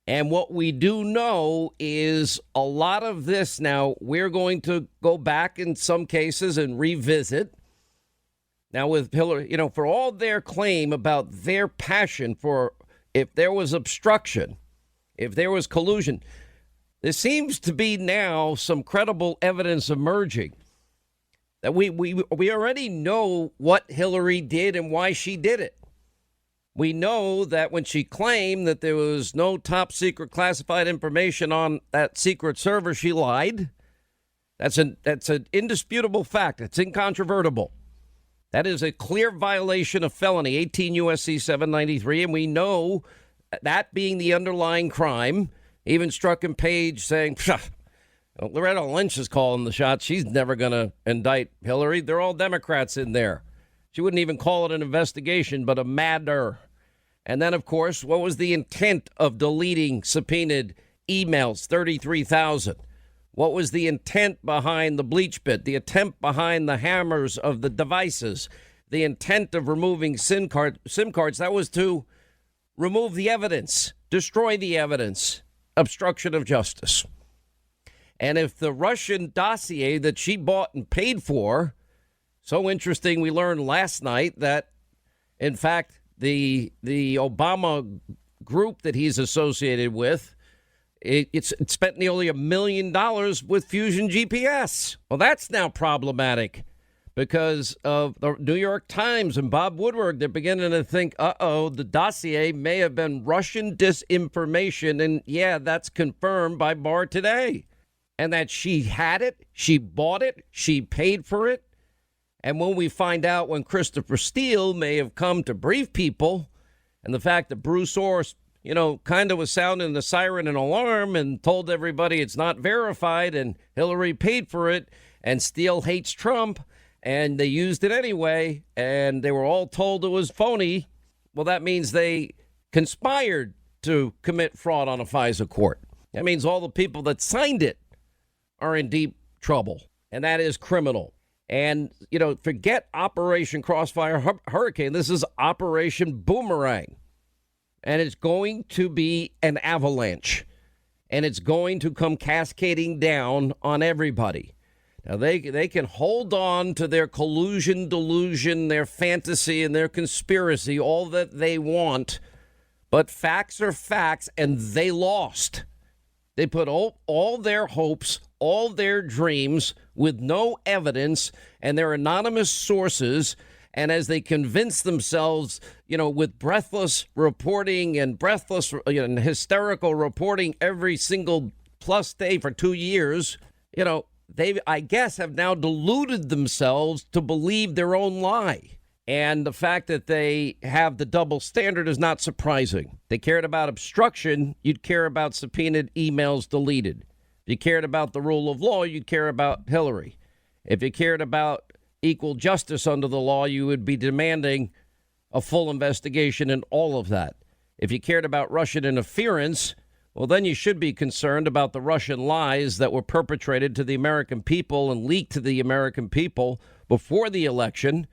Speaker 1: And what we do know is a lot of this now, we're going to go back in some cases and revisit. Now with Hillary, for all their claim about their passion for if there was obstruction, if there was collusion, there seems to be now some credible evidence emerging that we already know what Hillary did and why she did it. We know that when she claimed that there was no top secret classified information on that secret server, she lied. That's an indisputable fact. It's incontrovertible. That is a clear violation of felony 18 U.S.C. 793, and we know that being the underlying crime. Even Struck Page saying, Loretta Lynch is calling the shots. She's never going to indict Hillary. They're all Democrats in there. She wouldn't even call it an investigation, but a matter. And then, of course, what was the intent of deleting subpoenaed emails, 33,000? What was the intent behind the bleach bit, the attempt behind the hammers of the devices, the intent of removing SIM cards? That was to remove the evidence, destroy the evidence, obstruction of justice. And if the Russian dossier that she bought and paid for, so interesting, we learned last night that, in fact, the Obama group that he's associated with, it spent nearly $1 million with Fusion GPS. Well, that's now problematic because of the New York Times and Bob Woodward. They're beginning to think, the dossier may have been Russian disinformation. And yeah, that's confirmed by Barr today. And that she had it, she bought it, she paid for it. And when we find out when Christopher Steele may have come to brief people, and the fact that Bruce Orr, kind of was sounding the siren and alarm and told everybody it's not verified and Hillary paid for it and Steele hates Trump and they used it anyway and they were all told it was phony. Well, that means they conspired to commit fraud on a FISA court. That means all the people that signed it are in deep trouble, and that is criminal. And, forget Operation Crossfire Hurricane. This is Operation Boomerang. And it's going to be an avalanche. And it's going to come cascading down on everybody. Now, they can hold on to their collusion, delusion, their fantasy, and their conspiracy, all that they want. But facts are facts, and they lost. They put all their hopes, all their dreams with no evidence and their anonymous sources. And as they convince themselves, with breathless reporting and breathless and hysterical reporting every single plus day for 2 years, they, I guess, have now deluded themselves to believe their own lie. And the fact that they have the double standard is not surprising. They cared about obstruction, you'd care about subpoenaed emails deleted. If you cared about the rule of law, you'd care about Hillary. If you cared about equal justice under the law, you would be demanding a full investigation and all of that. If you cared about Russian interference, well, then you should be concerned about the Russian lies that were perpetrated to the American people and leaked to the American people before the election.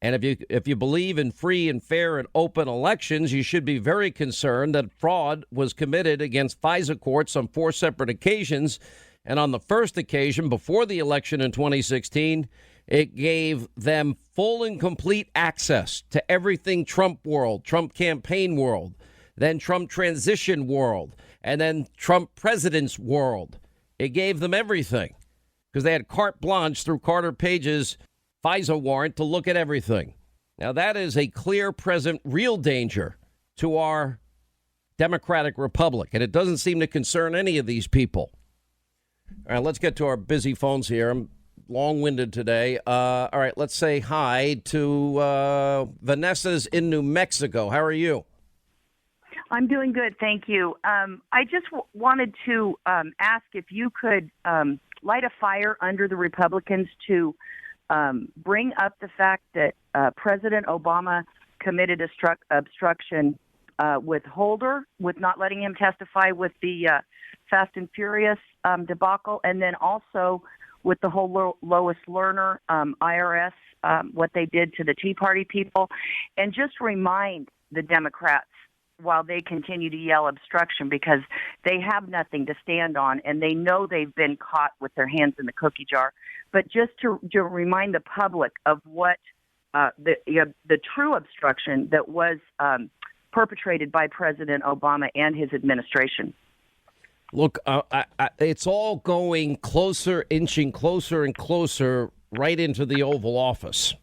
Speaker 1: And if you believe in free and fair and open elections, you should be very concerned that fraud was committed against FISA courts on 4 separate occasions. And on the first occasion, before the election in 2016, it gave them full and complete access to everything Trump world, Trump campaign world, then Trump transition world, and then Trump president's world. It gave them everything because they had carte blanche through Carter Page's FISA warrant to look at everything. Now, that is a clear, present, real danger to our democratic republic, and it doesn't seem to concern any of these people. All right, let's get to our busy phones here. I'm long-winded today. All right, let's say hi to Vanessa's in New Mexico. How are you?
Speaker 6: I'm doing good, thank you. I just wanted to ask if you could light a fire under the Republicans to bring up the fact that President Obama committed obstruction with Holder, with not letting him testify with the Fast and Furious debacle, and then also with the whole Lois Lerner, IRS, what they did to the Tea Party people, and just remind the Democrats while they continue to yell obstruction, because they have nothing to stand on, and they know they've been caught with their hands in the cookie jar. But just to remind the public of what the true obstruction that was perpetrated by President Obama and his administration.
Speaker 1: Look, it's all going closer, inching closer and closer right into the Oval Office.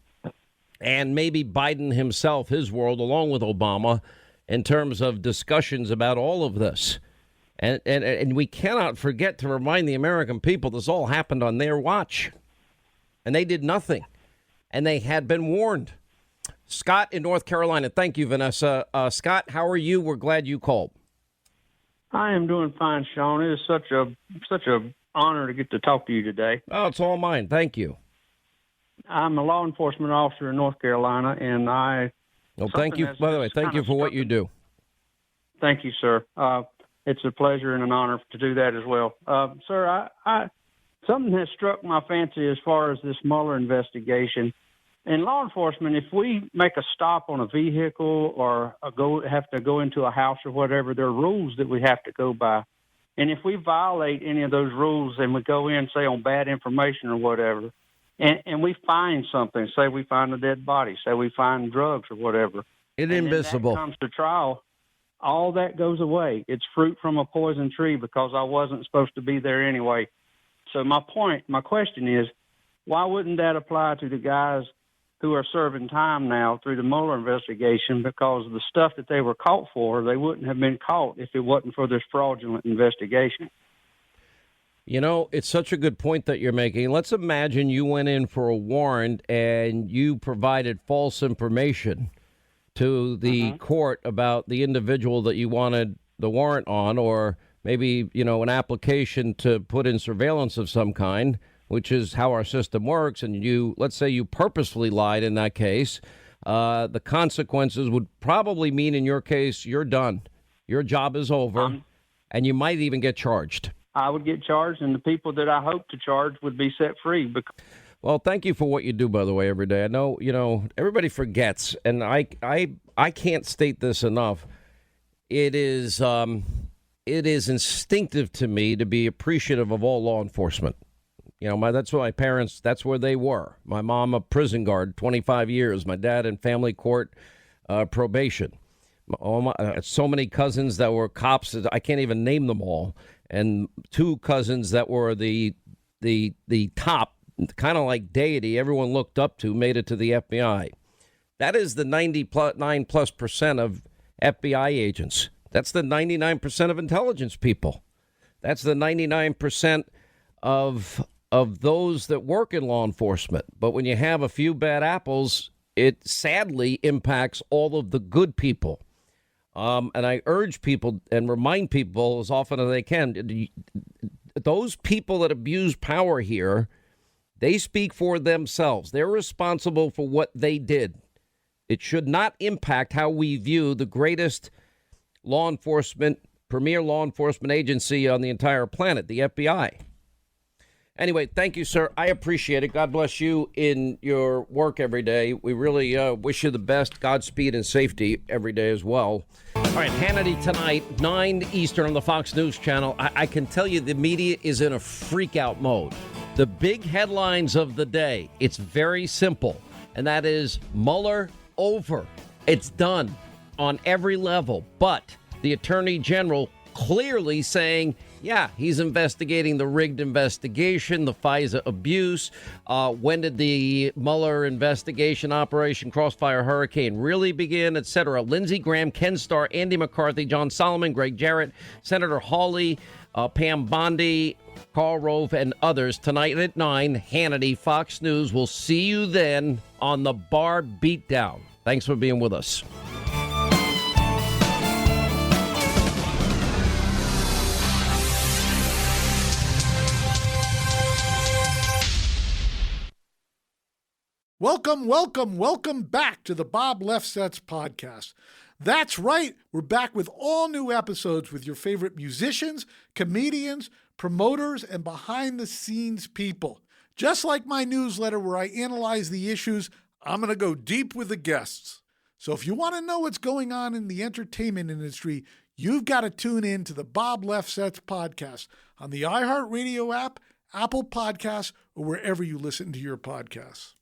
Speaker 1: And maybe Biden himself, his world, along with Obama, in terms of discussions about all of this. And we cannot forget to remind the American people this all happened on their watch. And they did nothing. And they had been warned. Scott in North Carolina. Thank you, Vanessa. Scott, how are you? We're glad you called.
Speaker 7: I am doing fine, Sean. It is such a honor to get to talk to you today.
Speaker 1: Oh, it's all mine. Thank you.
Speaker 7: I'm a law enforcement officer in North Carolina, and I...
Speaker 1: Well, thank you. By the way, thank you for what you do.
Speaker 7: Thank you, sir. It's a pleasure and an honor to do that as well. Sir, I something has struck my fancy as far as this Mueller investigation. In law enforcement, if we make a stop on a vehicle or have to go into a house or whatever, there are rules that we have to go by. And if we violate any of those rules and we go in, say, on bad information or whatever, and we find something, say we find a dead body, say we find drugs or whatever,
Speaker 1: inadmissible.
Speaker 7: And that comes to trial, all that goes away. It's fruit from a poison tree because I wasn't supposed to be there anyway. So my question is, why wouldn't that apply to the guys who are serving time now through the Mueller investigation? Because the stuff that they were caught for, they wouldn't have been caught if it wasn't for this fraudulent investigation.
Speaker 1: You know, it's such a good point that you're making. Let's imagine you went in for a warrant and you provided false information to the court about the individual that you wanted the warrant on, or maybe, an application to put in surveillance of some kind, which is how our system works. And let's say you purposefully lied in that case. The consequences would probably mean, in your case, you're done. Your job is over, and you might even get charged.
Speaker 7: I would get charged, and the people that I hope to charge would be set free.
Speaker 1: Well, thank you for what you do, by the way, every day. I know, everybody forgets, and I can't state this enough. It is instinctive to me to be appreciative of all law enforcement. That's what my parents, that's where they were. My mom, a prison guard, 25 years. My dad in family court, probation. So many cousins that were cops, I can't even name them all. And 2 cousins that were the top, kind of like deity, everyone looked up to, made it to the FBI. That is the 99+% of FBI agents. That's the 99% of intelligence people. That's the 99% of those that work in law enforcement. But when you have a few bad apples, it sadly impacts all of the good people. And I urge people and remind people as often as they can, those people that abuse power here, they speak for themselves. They're responsible for what they did. It should not impact how we view the greatest premier law enforcement agency on the entire planet, the FBI. Anyway, thank you, sir. I appreciate it. God bless you in your work every day. We really wish you the best. Godspeed and safety every day as well. All right, Hannity tonight, 9 Eastern on the Fox News Channel. I can tell you the media is in a freak-out mode. The big headlines of the day, it's very simple, and that is Mueller over. It's done on every level, but the Attorney General clearly saying, yeah, he's investigating the rigged investigation, the FISA abuse. When did the Mueller investigation, Operation Crossfire Hurricane, really begin, etc.? Lindsey Graham, Ken Starr, Andy McCarthy, John Solomon, Greg Jarrett, Senator Hawley, Pam Bondi, Karl Rove, and others tonight at 9. Hannity, Fox News. We'll see you then on the Barr Beatdown. Thanks for being with us.
Speaker 14: Welcome back to the Bob Lefsetz podcast. That's right, we're back with all new episodes with your favorite musicians, comedians, promoters, and behind-the-scenes people. Just like my newsletter where I analyze the issues, I'm going to go deep with the guests. So if you want to know what's going on in the entertainment industry, you've got to tune in to the Bob Lefsetz podcast on the iHeartRadio app, Apple Podcasts, or wherever you listen to your podcasts.